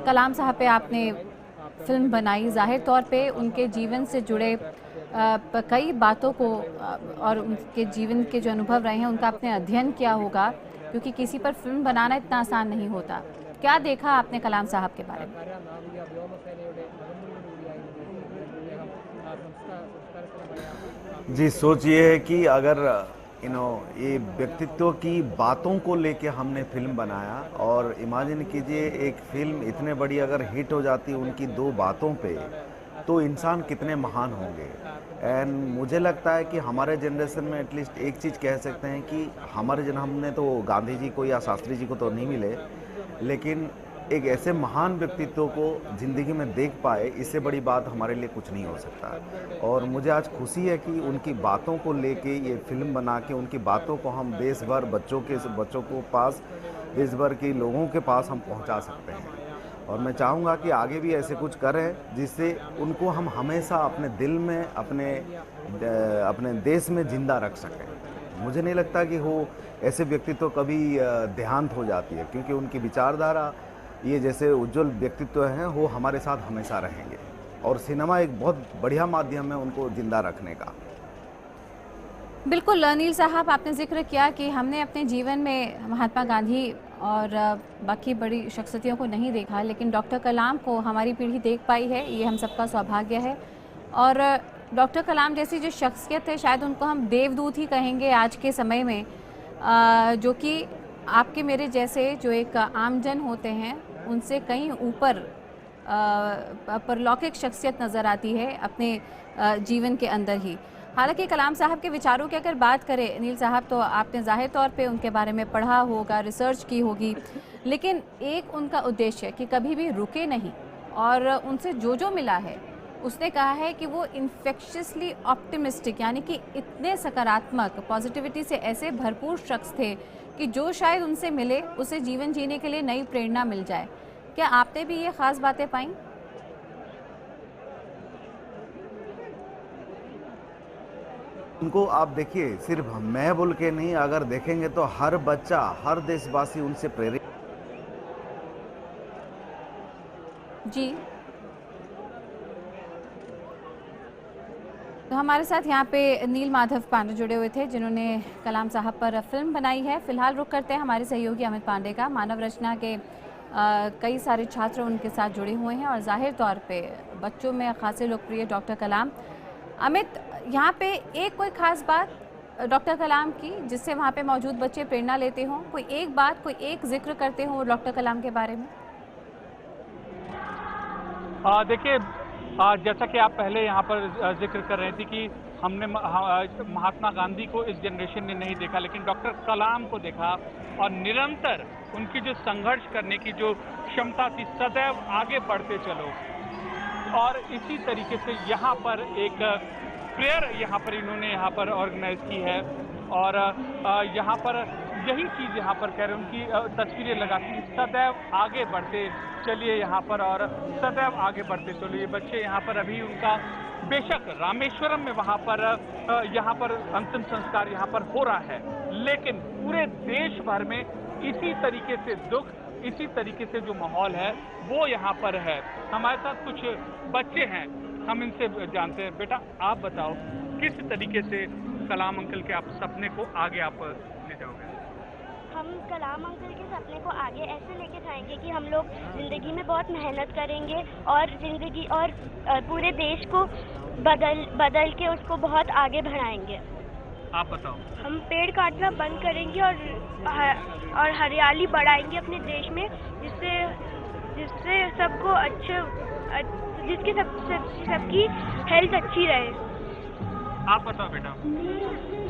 कलाम साहब पे आपने फिल्म बनाई, जाहिर तौर पे उनके जीवन से जुड़े कई बातों को और उनके जीवन के जो अनुभव रहे हैं उनका आपने अध्ययन किया होगा, क्योंकि किसी पर फिल्म बनाना इतना आसान नहीं होता। क्या देखा आपने कलाम साहब के बारे में? जी, सोच ये है कि अगर ये व्यक्तित्व की बातों को लेके हमने फिल्म बनाया और इमेजिन कीजिए एक फिल्म इतने बड़ी अगर हिट हो जाती उनकी 2 बातों पे, तो इंसान कितने महान होंगे। एंड मुझे लगता है कि हमारे जनरेशन में एटलीस्ट एक चीज़ कह सकते हैं कि हमारे हमने तो गांधी जी को या शास्त्री जी को तो नहीं मिले, लेकिन एक ऐसे महान व्यक्तित्व को ज़िंदगी में देख पाए, इससे बड़ी बात हमारे लिए कुछ नहीं हो सकता। और मुझे आज खुशी है कि उनकी बातों को लेके ये फिल्म बना के उनकी बातों को हम देश भर बच्चों को पास, देश भर के लोगों के पास हम पहुंचा सकते हैं। और मैं चाहूँगा कि आगे भी ऐसे कुछ करें जिससे उनको हम हमेशा अपने दिल में, अपने देश में जिंदा रख सकें। मुझे नहीं लगता कि वो ऐसे व्यक्तित्व कभी देहांत हो जाती है, क्योंकि उनकी विचारधारा, ये जैसे उज्जवल व्यक्तित्व हैं, वो हमारे साथ हमेशा रहेंगे। और सिनेमा एक बहुत बढ़िया माध्यम है उनको जिंदा रखने का। बिल्कुल अनिल साहब, आपने जिक्र किया कि हमने अपने जीवन में महात्मा गांधी और बाकी बड़ी शख्सियतों को नहीं देखा, लेकिन डॉक्टर कलाम को हमारी पीढ़ी देख पाई है, ये हम सबका सौभाग्य है। और डॉक्टर कलाम जैसी जो शख्सियत है, शायद उनको हम देवदूत ही कहेंगे आज के समय में, जो कि आपके मेरे जैसे जो एक आमजन होते हैं उनसे कहीं ऊपर परलौकिक शख्सियत नज़र आती है अपने जीवन के अंदर ही। हालांकि कलाम साहब के विचारों की अगर बात करें नील साहब, तो आपने जाहिर तौर पे उनके बारे में पढ़ा होगा, रिसर्च की होगी, लेकिन एक उनका उद्देश्य कि कभी भी रुके नहीं और उनसे जो मिला है उसने कहा है कि वो इन्फेक्शियसली ऑप्टिमिस्टिक, यानी कि इतने सकारात्मक, पॉजिटिविटी से ऐसे भरपूर शख्स थे कि जो शायद उनसे मिले उसे जीवन जीने के लिए नई प्रेरणा मिल जाए। क्या आपने भी ये ख़ास बातें पाई? उनको आप देखिए, सिर्फ मैं बोल के नहीं, अगर देखेंगे तो हर बच्चा, हर देशवासी उनसे प्रेरित। जी, तो हमारे साथ यहाँ पे नील माधव पांडे जुड़े हुए थे जिन्होंने कलाम साहब पर फिल्म बनाई है। फिलहाल रुक करते हैं हमारे सहयोगी अमित पांडे का। मानव रचना के कई सारे छात्र उनके साथ जुड़े हुए हैं और जाहिर तौर पे बच्चों में खासे लोकप्रिय डॉक्टर कलाम। अमित, यहाँ पे एक कोई खास बात डॉक्टर कलाम की जिससे वहाँ पे मौजूद बच्चे प्रेरणा लेते हों, कोई एक बात, कोई एक जिक्र करते हों डॉक्टर कलाम के बारे में? देखिए, जैसा कि आप पहले यहाँ पर जिक्र कर रहे थे कि हमने महात्मा गांधी को इस जनरेशन ने नहीं देखा, लेकिन डॉक्टर कलाम को देखा और निरंतर उनकी जो संघर्ष करने की जो क्षमता थी, सदैव आगे बढ़ते चलो। और इसी तरीके से यहाँ पर एक प्रेयर यहाँ पर इन्होंने यहाँ पर ऑर्गेनाइज की है और यहाँ पर यही चीज़ यहाँ पर कह रहे हैं, उनकी तस्वीरें लगाती, सदैव आगे बढ़ते चलिए यहाँ पर और सदैव आगे बढ़ते चलिए। बच्चे यहाँ पर अभी उनका बेशक रामेश्वरम में वहाँ पर यहाँ पर अंतिम संस्कार यहाँ पर हो रहा है, लेकिन पूरे देश भर में इसी तरीके से दुख, इसी तरीके से जो माहौल है वो यहाँ पर है। हमारे साथ कुछ बच्चे हैं, हम इनसे जानते हैं। बेटा, आप बताओ किस तरीके से कलाम अंकल के आप सपने को आगे आप ले जाओगे? हम कलाम अंकल के सपने को आगे ऐसे लेके जाएंगे कि हम लोग ज़िंदगी में बहुत मेहनत करेंगे और ज़िंदगी और पूरे देश को बदल के उसको बहुत आगे बढ़ाएंगे। आप बताओ। हम पेड़ काटना बंद करेंगे और हरियाली बढ़ाएंगे अपने देश में, जिससे सबको जिसकी सबकी हेल्थ अच्छी रहे। आप बताओ बेटा।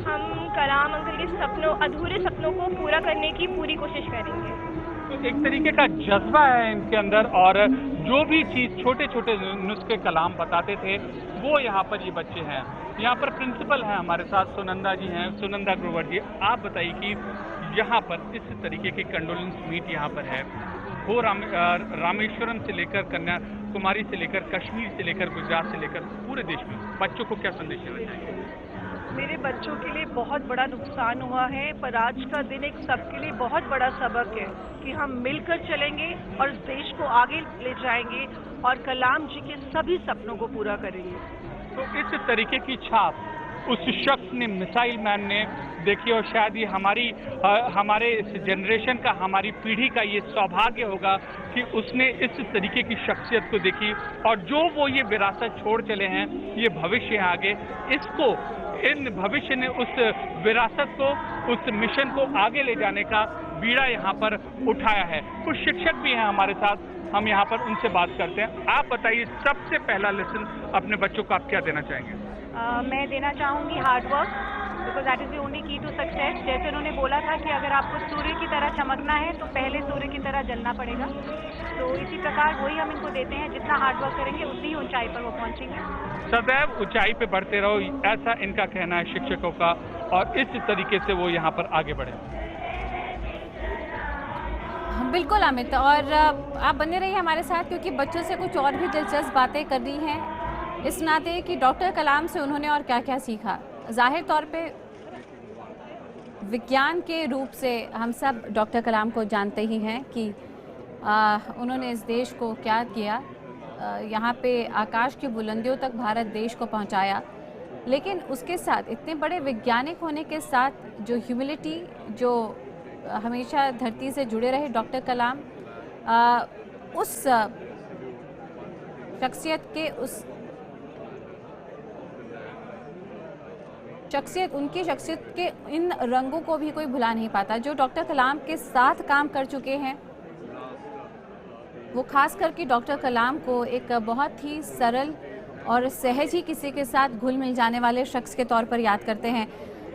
हम कलाम अंकल के अधूरे सपनों को पूरा करने की पूरी कोशिश करेंगे। तो एक तरीके का जज्बा है इनके अंदर और जो भी चीज़ छोटे छोटे नुस्खे कलाम बताते थे वो यहाँ पर ये बच्चे हैं। यहाँ पर प्रिंसिपल हैं हमारे साथ, सुनंदा जी हैं, सुनंदा ग्रोवर जी। आप बताइए कि यहाँ पर इस तरीके की कंडोलेंस मीट यहाँ पर है, वो रामेश्वरम से लेकर कन्याकुमारी से लेकर कश्मीर से लेकर गुजरात से लेकर पूरे देश में बच्चों को क्या संदेश देना चाहिए? मेरे बच्चों के लिए बहुत बड़ा नुकसान हुआ है, पर आज का दिन एक सबके लिए बहुत बड़ा सबक है कि हम मिलकर चलेंगे और इस देश को आगे ले जाएंगे और कलाम जी के सभी सपनों को पूरा करेंगे। तो इस तरीके की छाप उस शख्स ने, मिसाइल मैन ने देखी और शायद ये हमारे इस जनरेशन का, हमारी पीढ़ी का ये सौभाग्य होगा कि उसने इस तरीके की शख्सियत को देखी और जो वो ये विरासत छोड़ चले हैं, ये भविष्य है आगे, इसको इन भविष्य ने उस विरासत को, उस मिशन को आगे ले जाने का बीड़ा यहाँ पर उठाया है। कुछ शिक्षक भी हैं हमारे साथ, हम यहाँ पर उनसे बात करते हैं। आप बताइए, सबसे पहला लेसन अपने बच्चों को आप क्या देना चाहेंगे? मैं देना चाहूँगी hard work, because that is the only की टू सक्सेस। जैसे उन्होंने बोला था कि अगर आपको सूर्य की तरह चमकना है तो पहले सूर्य की तरह जलना पड़ेगा, तो इसी प्रकार वही हम इनको देते हैं। जितना हार्ड वर्क करेंगे उतनी ही ऊंचाई पर वो पहुँचेंगे। सदैव ऊंचाई पे बढ़ते रहो, ऐसा इनका कहना है शिक्षकों का, और इस तरीके से वो यहाँ पर आगे बढ़े। बिल्कुल अमित, और आप बने रहिए हमारे साथ क्योंकि बच्चों से कुछ और भी दिलचस्प बातें करनी हैं, इस नाते कि डॉक्टर कलाम से उन्होंने और क्या क्या सीखा। जाहिर तौर पे विज्ञान के रूप से हम सब डॉक्टर कलाम को जानते ही हैं कि उन्होंने इस देश को क्या किया, यहाँ पे आकाश की बुलंदियों तक भारत देश को पहुँचाया, लेकिन उसके साथ इतने बड़े वैज्ञानिक होने के साथ जो ह्यूमिलिटी, जो हमेशा धरती से जुड़े रहे डॉक्टर कलाम, उस शख्सियत उनकी शख्सियत के इन रंगों को भी कोई भुला नहीं पाता। जो डॉक्टर कलाम के साथ काम कर चुके हैं वो खास करके डॉक्टर कलाम को एक बहुत ही सरल और सहज ही किसी के साथ घुल मिल जाने वाले शख्स के तौर पर याद करते हैं।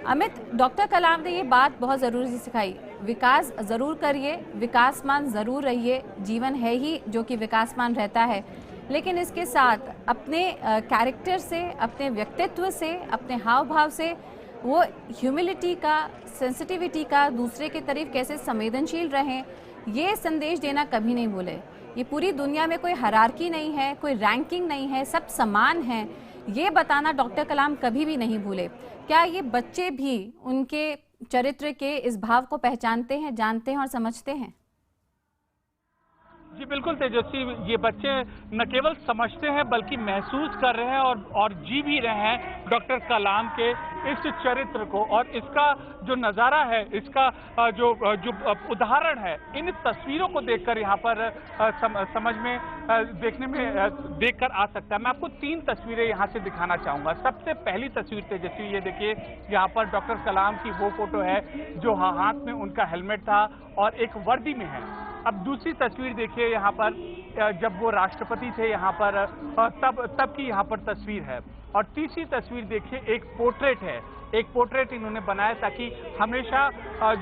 अमित, डॉक्टर कलाम ने ये बात बहुत ज़रूरी सिखाई, विकास ज़रूर करिए, विकासमान ज़रूर रहिए, जीवन है ही जो कि विकासमान रहता है, लेकिन इसके साथ अपने कैरेक्टर से, अपने व्यक्तित्व से, अपने हाव भाव से वो ह्यूमिलिटी का, सेंसिटिविटी का, दूसरे के तरफ कैसे संवेदनशील रहें, ये संदेश देना कभी नहीं भूले। ये पूरी दुनिया में कोई हायरार्की नहीं है, कोई रैंकिंग नहीं है, सब समान हैं, ये बताना डॉक्टर कलाम कभी भी नहीं भूले। क्या ये बच्चे भी उनके चरित्र के इस भाव को पहचानते हैं, जानते हैं और समझते हैं? जी बिल्कुल तेजस्वी, ये बच्चे न केवल समझते हैं बल्कि महसूस कर रहे हैं और जी भी रहे हैं डॉक्टर कलाम के इस चरित्र को। और इसका जो नज़ारा है, इसका जो उदाहरण है, इन तस्वीरों को देखकर यहाँ पर समझ में देखकर आ सकता है। मैं आपको 3 तस्वीरें यहाँ से दिखाना चाहूँगा। सबसे पहली तस्वीर तेजस्वी, ये देखिए, यहाँ पर डॉक्टर कलाम की वो फोटो है जो हाथ में उनका हेलमेट था और एक वर्दी में है। अब दूसरी तस्वीर देखिए, यहाँ पर जब वो राष्ट्रपति थे यहाँ पर, तब की यहाँ पर तस्वीर है। और तीसरी तस्वीर देखिए, एक पोर्ट्रेट है, एक पोर्ट्रेट इन्होंने बनाया ताकि हमेशा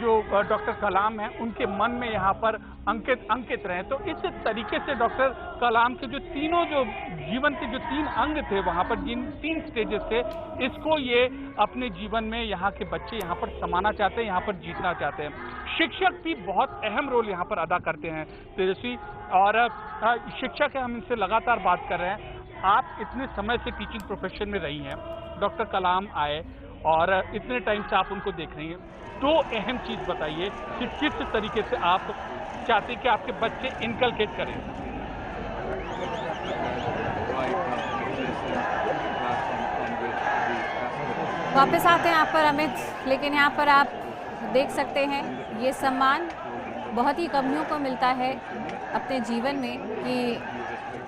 जो डॉक्टर कलाम हैं उनके मन में यहाँ पर अंकित रहे। तो इस तरीके से डॉक्टर कलाम के जो तीनों, जो जीवन के जो 3 अंग थे वहाँ पर, जिन 3 स्टेजेस थे, इसको ये अपने जीवन में यहाँ के बच्चे यहाँ पर समाना चाहते हैं, यहाँ पर जीतना चाहते हैं। शिक्षक भी बहुत अहम रोल यहाँ पर अदा करते हैं तेजस्वी, और शिक्षक है, हम इनसे लगातार बात कर रहे हैं। आप इतने समय से टीचिंग प्रोफेशन में रही हैं, डॉक्टर कलाम आए और इतने टाइम से आप उनको देख रही हैं, 2 अहम चीज़ बताइए कि किस तरीके से आप चाहते हैं कि आपके बच्चे इनकलकेट करें। वापस आते हैं यहाँ पर अमित, लेकिन यहाँ पर आप देख सकते हैं ये सम्मान बहुत ही कमियों को मिलता है अपने जीवन में कि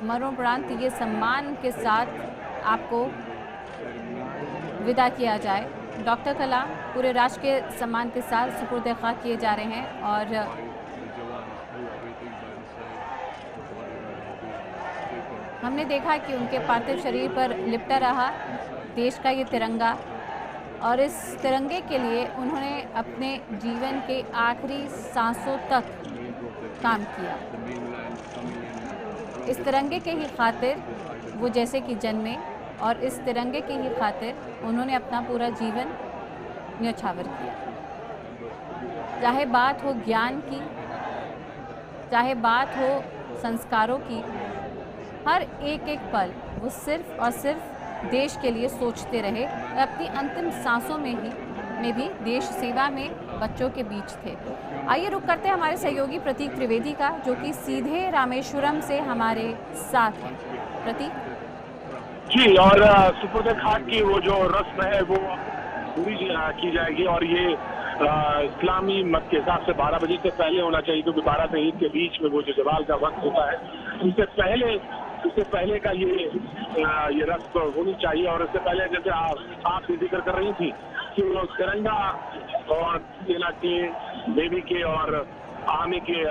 मरणोपरांत ये सम्मान के साथ आपको विदा किया जाए। डॉक्टर कलाम पूरे राष्ट्र के सम्मान के साथ सुपुर्द खाक किए जा रहे हैं और हमने देखा कि उनके पार्थिव शरीर पर लिपटा रहा देश का ये तिरंगा, और इस तिरंगे के लिए उन्होंने अपने जीवन के आखिरी सांसों तक काम किया। इस तिरंगे के ही खातिर वो जैसे कि जन्मे और इस तिरंगे की ही खातिर उन्होंने अपना पूरा जीवन न्यौछावर किया। चाहे बात हो ज्ञान की, चाहे बात हो संस्कारों की, हर एक एक पल वो सिर्फ और सिर्फ देश के लिए सोचते रहे और अपनी अंतिम सांसों में भी देश सेवा में बच्चों के बीच थे। आइए रुक करते हैं हमारे सहयोगी प्रतीक त्रिवेदी का, जो कि सीधे रामेश्वरम से हमारे साथ हैं। प्रतीक जी, और सुपुर्द खाक की वो जो रस्म है वो पूरी की जाएगी और ये इस्लामी मत के हिसाब से 12 बजे से पहले होना चाहिए, क्योंकि 12 से 1 के बीच में वो जो जवाल का वक्त होता है, उससे पहले का ये रस्म होनी चाहिए। और इससे पहले जैसे आप जिक्र कर रही थी कि वो तिरंगा और सेना के, नेवी के और आर्मी के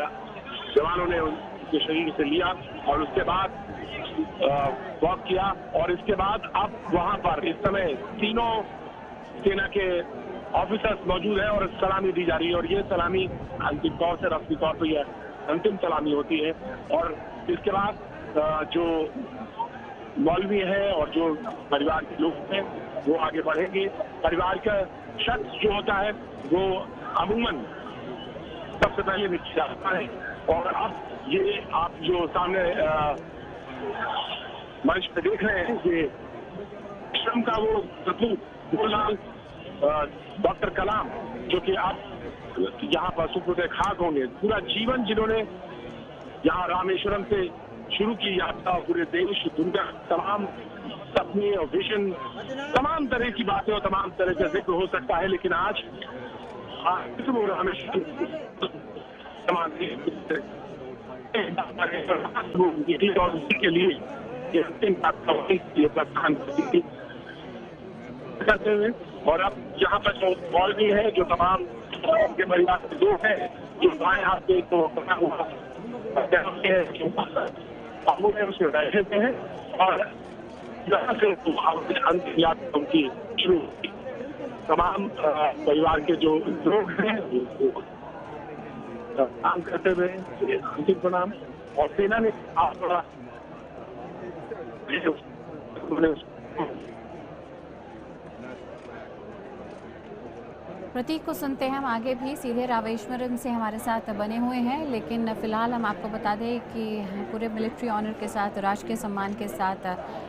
जवानों ने उनके शरीर से लिया और उसके बाद वॉक किया, और इसके बाद अब वहां पर इस समय तीनों सेना के ऑफिसर्स मौजूद हैं और सलामी दी जा रही है। और ये सलामी अंतिम तौर से, रस्मी तौर पर यह अंतिम सलामी होती है। और इसके बाद जो मौलवी है और जो परिवार के लोग हैं वो आगे बढ़ेंगे। परिवार का शख्स जो होता है वो अमूमन सबसे पहले नीचे जाता है। और अब ये आप जो सामने मंच पे देख रहे हैं, ये श्रम का वो सपूत गोलाल डॉक्टर कलाम, जो कि आप यहाँ पर सुपुर्द खाक होंगे। पूरा जीवन जिन्होंने यहाँ रामेश्वरम से शुरू की यात्रा, पूरे देश दुनिया तमाम सपने और विजन, तमाम तरह की बातें और तमाम तरह का जिक्र हो सकता है, लेकिन आज रामेश्वरम के लिए प्रस्थान करते हुए। और अब यहाँ पर जो मौलवी है, जो तमाम उनके परिवार के लोग हैं, जो बाएं हाथ पे तो बना हुआ उसमें बैठे हैं और यहाँ से अंतिम यात्रा उनकी शुरू हुई। तमाम परिवार के जो लोग हैं काम करते हुए अंतिम प्रणाम, और सेना ने आप बड़ा प्रतीक को सुनते हैं हम आगे भी। सीधे रामेश्वरम से हमारे साथ बने हुए हैं, लेकिन फिलहाल हम आपको बता दें कि पूरे मिलिट्री ऑनर के साथ, राष्ट्रीय सम्मान के साथ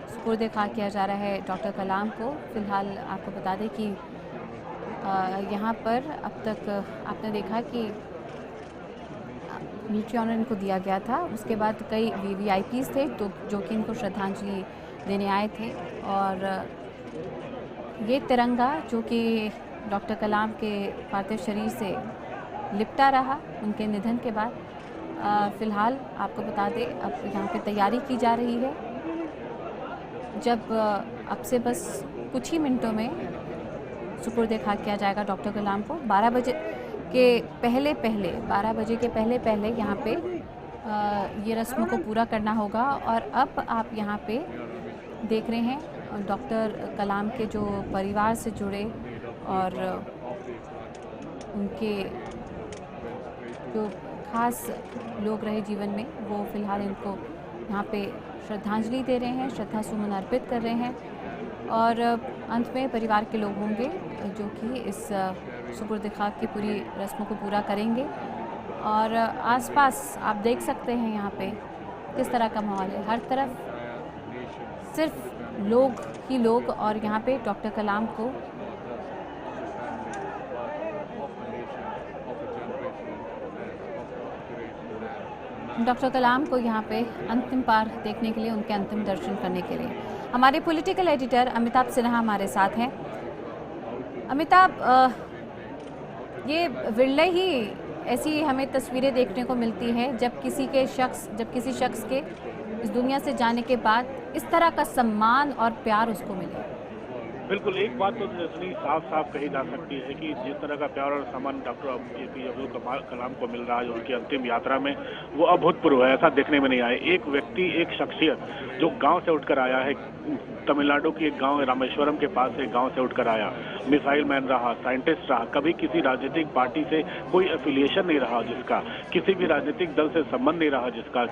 सुपुर्द खाक किया जा रहा है डॉक्टर कलाम को। फिलहाल आपको बता दें कि यहाँ पर अब तक आपने देखा कि मिलिट्री ऑनर इनको दिया गया था। उसके बाद कई VVIPs थे तो जो कि इनको श्रद्धांजलि देने आए थे, और ये तिरंगा जो कि डॉक्टर कलाम के पार्थिव शरीर से लिपटा रहा उनके निधन के बाद। फ़िलहाल आपको बता दें अब यहाँ पे तैयारी की जा रही है, जब अब से बस कुछ ही मिनटों में सुपुर्द खाक किया जाएगा डॉक्टर कलाम को। 12 बजे के पहले यहाँ पे ये रस्म को पूरा करना होगा। और अब आप यहाँ पे देख रहे हैं डॉक्टर कलाम के जो परिवार से जुड़े और उनके जो खास लोग रहे जीवन में, वो फ़िलहाल इनको यहाँ पे श्रद्धांजलि दे रहे हैं, श्रद्धा सुमन अर्पित कर रहे हैं। और अंत में परिवार के लोग होंगे जो कि इस सुपुर्द खाक की पूरी रस्मों को पूरा करेंगे। और आसपास आप देख सकते हैं यहाँ पे किस तरह का माहौल है। हर तरफ सिर्फ लोग ही लोग, और यहाँ पे डॉक्टर कलाम को यहाँ पे अंतिम पार देखने के लिए, उनके अंतिम दर्शन करने के लिए हमारे पॉलिटिकल एडिटर अमिताभ सिन्हा हमारे साथ हैं। अमिताभ, ये विरले ही ऐसी हमें तस्वीरें देखने को मिलती है जब किसी शख्स के इस दुनिया से जाने के बाद इस तरह का सम्मान और प्यार उसको मिले। बिल्कुल, एक बात तो इतनी साफ साफ कही जा सकती है कि जिस तरह का प्यार और सम्मान डॉक्टर APJ अब्दुल कलाम को मिल रहा है उनकी अंतिम यात्रा में, वो अभूतपूर्व है। ऐसा देखने में नहीं आया। एक व्यक्ति, एक शख्सियत जो गांव से उठकर आया है, तमिलनाडु की एक गांव रामेश्वरम के पास एक गांव से उठकर आया, मिसाइल मैन रहा, साइंटिस्ट रहा, कभी किसी राजनीतिक पार्टी से कोई एफिलिएशन नहीं रहा जिसका, किसी भी राजनीतिक दल से संबंध नहीं रहा जिसका,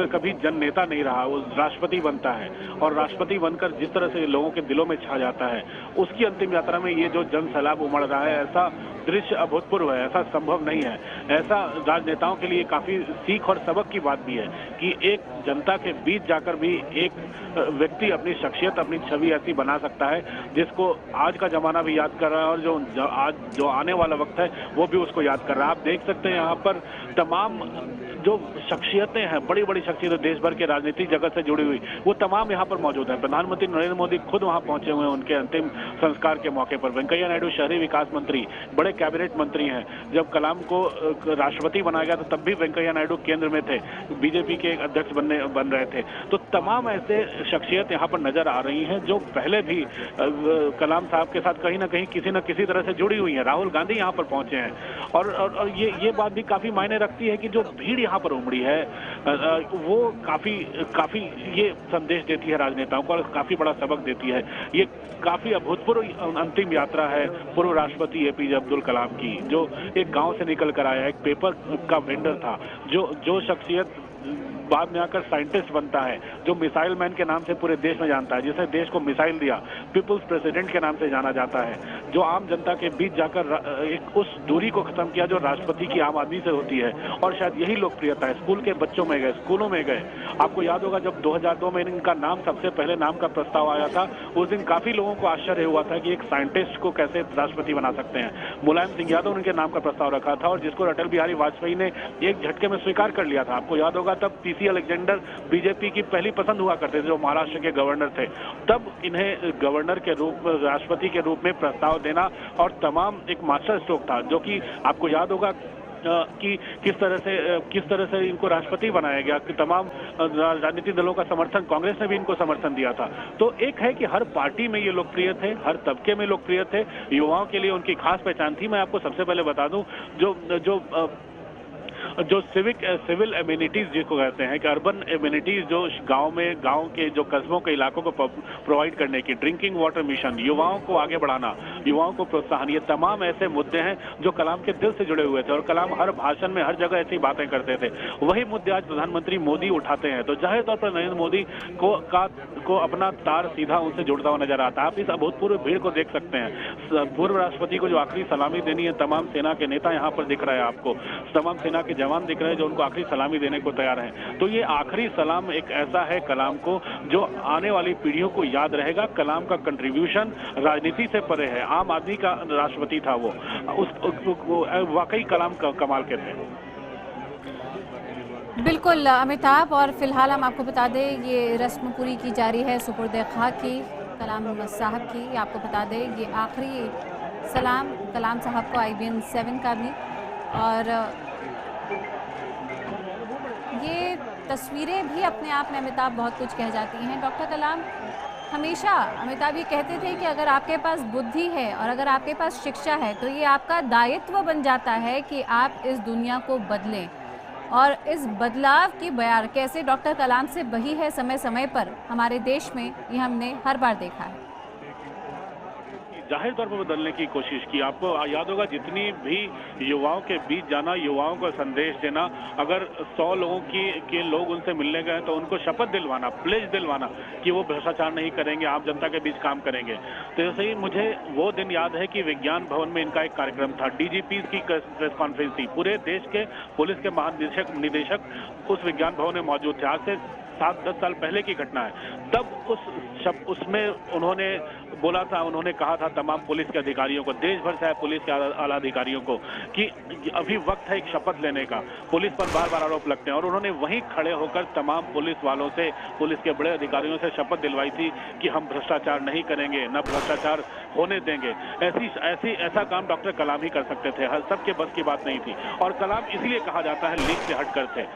कभी जन नेता नहीं रहा, वो राष्ट्रपति बनता है और राष्ट्रपति बनकर जिस तरह से लोगों के दिलों में छा जाता है, उसकी अंतिम यात्रा में ये जो जन सैलाब उमड़ रहा है, ऐसा दृश्य अभूतपूर्व है। ऐसा संभव नहीं है। ऐसा राजनेताओं के लिए काफी सीख और सबक की बात भी है कि एक जनता के बीच जाकर भी एक व्यक्ति अपनी शख्सियत, अपनी छवि ऐसी बना सकता है जिसको आज का जमाना भी याद कर रहा है, और जो आने वाला वक्त है वो भी उसको याद कर रहा है। आप देख सकते हैं यहाँ पर तमाम जो शख्सियतें हैं, बड़ी बड़ी शख्सियतें देश भर के राजनीतिक जगत से जुड़ी हुई, वो तमाम यहाँ पर मौजूद हैं। प्रधानमंत्री नरेंद्र मोदी खुद वहाँ पहुंचे हुए हैं उनके अंतिम संस्कार के मौके पर। वेंकैया नायडू शहरी विकास मंत्री, बड़े कैबिनेट मंत्री हैं। जब कलाम को राष्ट्रपति बनाया गया तो तब भी वेंकैया नायडू केंद्र में थे, बीजेपी के अध्यक्ष बन रहे थे। तो तमाम ऐसे शख्सियत यहाँ पर नजर आ रही हैं जो पहले भी कलाम साहब के साथ कहीं ना कहीं किसी न किसी तरह से जुड़ी हुई हैं। राहुल गांधी यहाँ पर पहुंचे हैं, और ये बात भी काफी मायने रखती है कि जो भीड़ यहाँ पर उमड़ी है वो काफी ये संदेश देती है राजनेताओं को, और काफी बड़ा सबक देती है। ये काफी अभूतपूर्व अंतिम यात्रा है पूर्व राष्ट्रपति APJ अब्दुल कलाम की, जो एक गांव से निकल कर आया, एक पेपर का वेंडर था, जो शख्सियत बाद में आकर साइंटिस्ट बनता है, जो मिसाइल मैन के नाम से पूरे देश में जानता है, जिसने देश को मिसाइल दिया, पीपुल्स प्रेसिडेंट के नाम से जाना जाता है, जो आम जनता के बीच जाकर एक उस दूरी को खत्म किया जो राष्ट्रपति की आम आदमी से होती है। और शायद यही लोकप्रियता है। स्कूल के बच्चों में गए, स्कूलों में गए। आपको याद होगा जब 2002 में इनका नाम सबसे पहले नाम का प्रस्ताव आया था, उस दिन काफी लोगों को आश्चर्य हुआ था कि एक साइंटिस्ट को कैसे राष्ट्रपति बना सकते हैं। मुलायम सिंह यादव उनके नाम का प्रस्ताव रखा था, और जिसको अटल बिहारी वाजपेयी ने एक झटके में स्वीकार कर लिया था। आपको याद होगा तब PC अलेक्जेंडर बीजेपी की पहली पसंद हुआ करते थे, जो महाराष्ट्र के गवर्नर थे। तब इन्हें गवर्नर के रूप, राष्ट्रपति के रूप में प्रस्ताव देना और तमाम एक मास्टर स्ट्रोक था, जो कि आपको याद होगा कि किस तरह से इनको राष्ट्रपति बनाया गया, कि तमाम राजनीतिक दलों का समर्थन, कांग्रेस ने भी इनको समर्थन दिया था। तो एक है कि हर पार्टी में ये लोकप्रिय थे, हर तबके में लोकप्रिय थे, युवाओं के लिए उनकी खास पहचान थी। मैं आपको सबसे पहले बता दूं, जो जो सिविल एम्यूनिटीज जिसको कहते हैं कि अर्बन एम्यूनिटीज जो गांव के जो कस्बों के इलाकों को प्रोवाइड करने की, ड्रिंकिंग वाटर मिशन, युवाओं को आगे बढ़ाना, युवाओं को प्रोत्साहन, ये तमाम ऐसे मुद्दे हैं जो कलाम के दिल से जुड़े हुए थे और कलाम हर भाषण में हर जगह ऐसी बातें करते थे। वही मुद्दे आज प्रधानमंत्री मोदी उठाते हैं, तो जाहिर तौर पर नरेंद्र मोदी को अपना तार सीधा उनसे जुड़ता हुआ नजर आता है। आप इस अभूतपूर्व भीड़ को देख सकते हैं। पूर्व राष्ट्रपति को जो आखिरी सलामी देनी है, तमाम सेना के नेता यहाँ पर दिख रहे हैं आपको, तमाम सेना के जवान दिख रहे हैं जो उनको आखिरी सलामी देने को तैयार हैं। तो ये आखिरी सलाम एक ऐसा है कलाम को जो आने वाली पीढ़ियों को याद रहेगा। कलाम का कंट्रीब्यूशन राजनीति से परे है, आम आदमी का राष्ट्रपति था वो, वाकई कलाम कमाल के थे। बिल्कुल अमिताभ, और फिलहाल हम आपको बता दें ये रस्म पूरी की जा रही है सुपुर्द खाक की कलाम साहब की। आपको बता दें ये आखिरी सलाम कलाम साहब को IBN 7 का भी, और ये तस्वीरें भी अपने आप में अमिताभ बहुत कुछ कह जाती हैं। डॉक्टर कलाम हमेशा, अमिताभ ये कहते थे कि अगर आपके पास बुद्धि है और अगर आपके पास शिक्षा है तो ये आपका दायित्व बन जाता है कि आप इस दुनिया को बदलें, और इस बदलाव की बयार कैसे डॉक्टर कलाम से बही है समय समय पर हमारे देश में, ये हमने हर बार देखा है। जाहिर तौर पर बदलने की कोशिश की। आपको याद होगा जितनी भी युवाओं के बीच जाना, युवाओं को संदेश देना, अगर 100 लोगों के लोग उनसे मिलने गए तो उनको शपथ दिलवाना, प्लेज दिलवाना कि वो भ्रष्टाचार नहीं करेंगे, आम जनता के बीच काम करेंगे। तो ऐसे ही मुझे वो दिन याद है कि विज्ञान भवन में इनका एक कार्यक्रम था, DGP की प्रेस कॉन्फ्रेंस थी, पूरे देश के पुलिस के महानिदेशक उस विज्ञान भवन में मौजूद थे। आज से 7-10 साल पहले की घटना है। तब उसमें उन्होंने बोला था, उन्होंने कहा था तमाम पुलिस के अधिकारियों को, देश भर से आए पुलिस के आला अधिकारियों को, कि अभी वक्त है एक शपथ लेने का। पुलिस पर बार बार आरोप लगते हैं और उन्होंने वहीं खड़े होकर तमाम पुलिस वालों से, पुलिस के बड़े अधिकारियों से शपथ दिलवाई थी कि हम भ्रष्टाचार नहीं करेंगे, न भ्रष्टाचार होने देंगे। ऐसा काम डॉक्टर कलाम ही कर सकते थे, हर सबके बस की बात नहीं थी। और कलाम इसलिए कहा जाता है लीक से हटकर थे,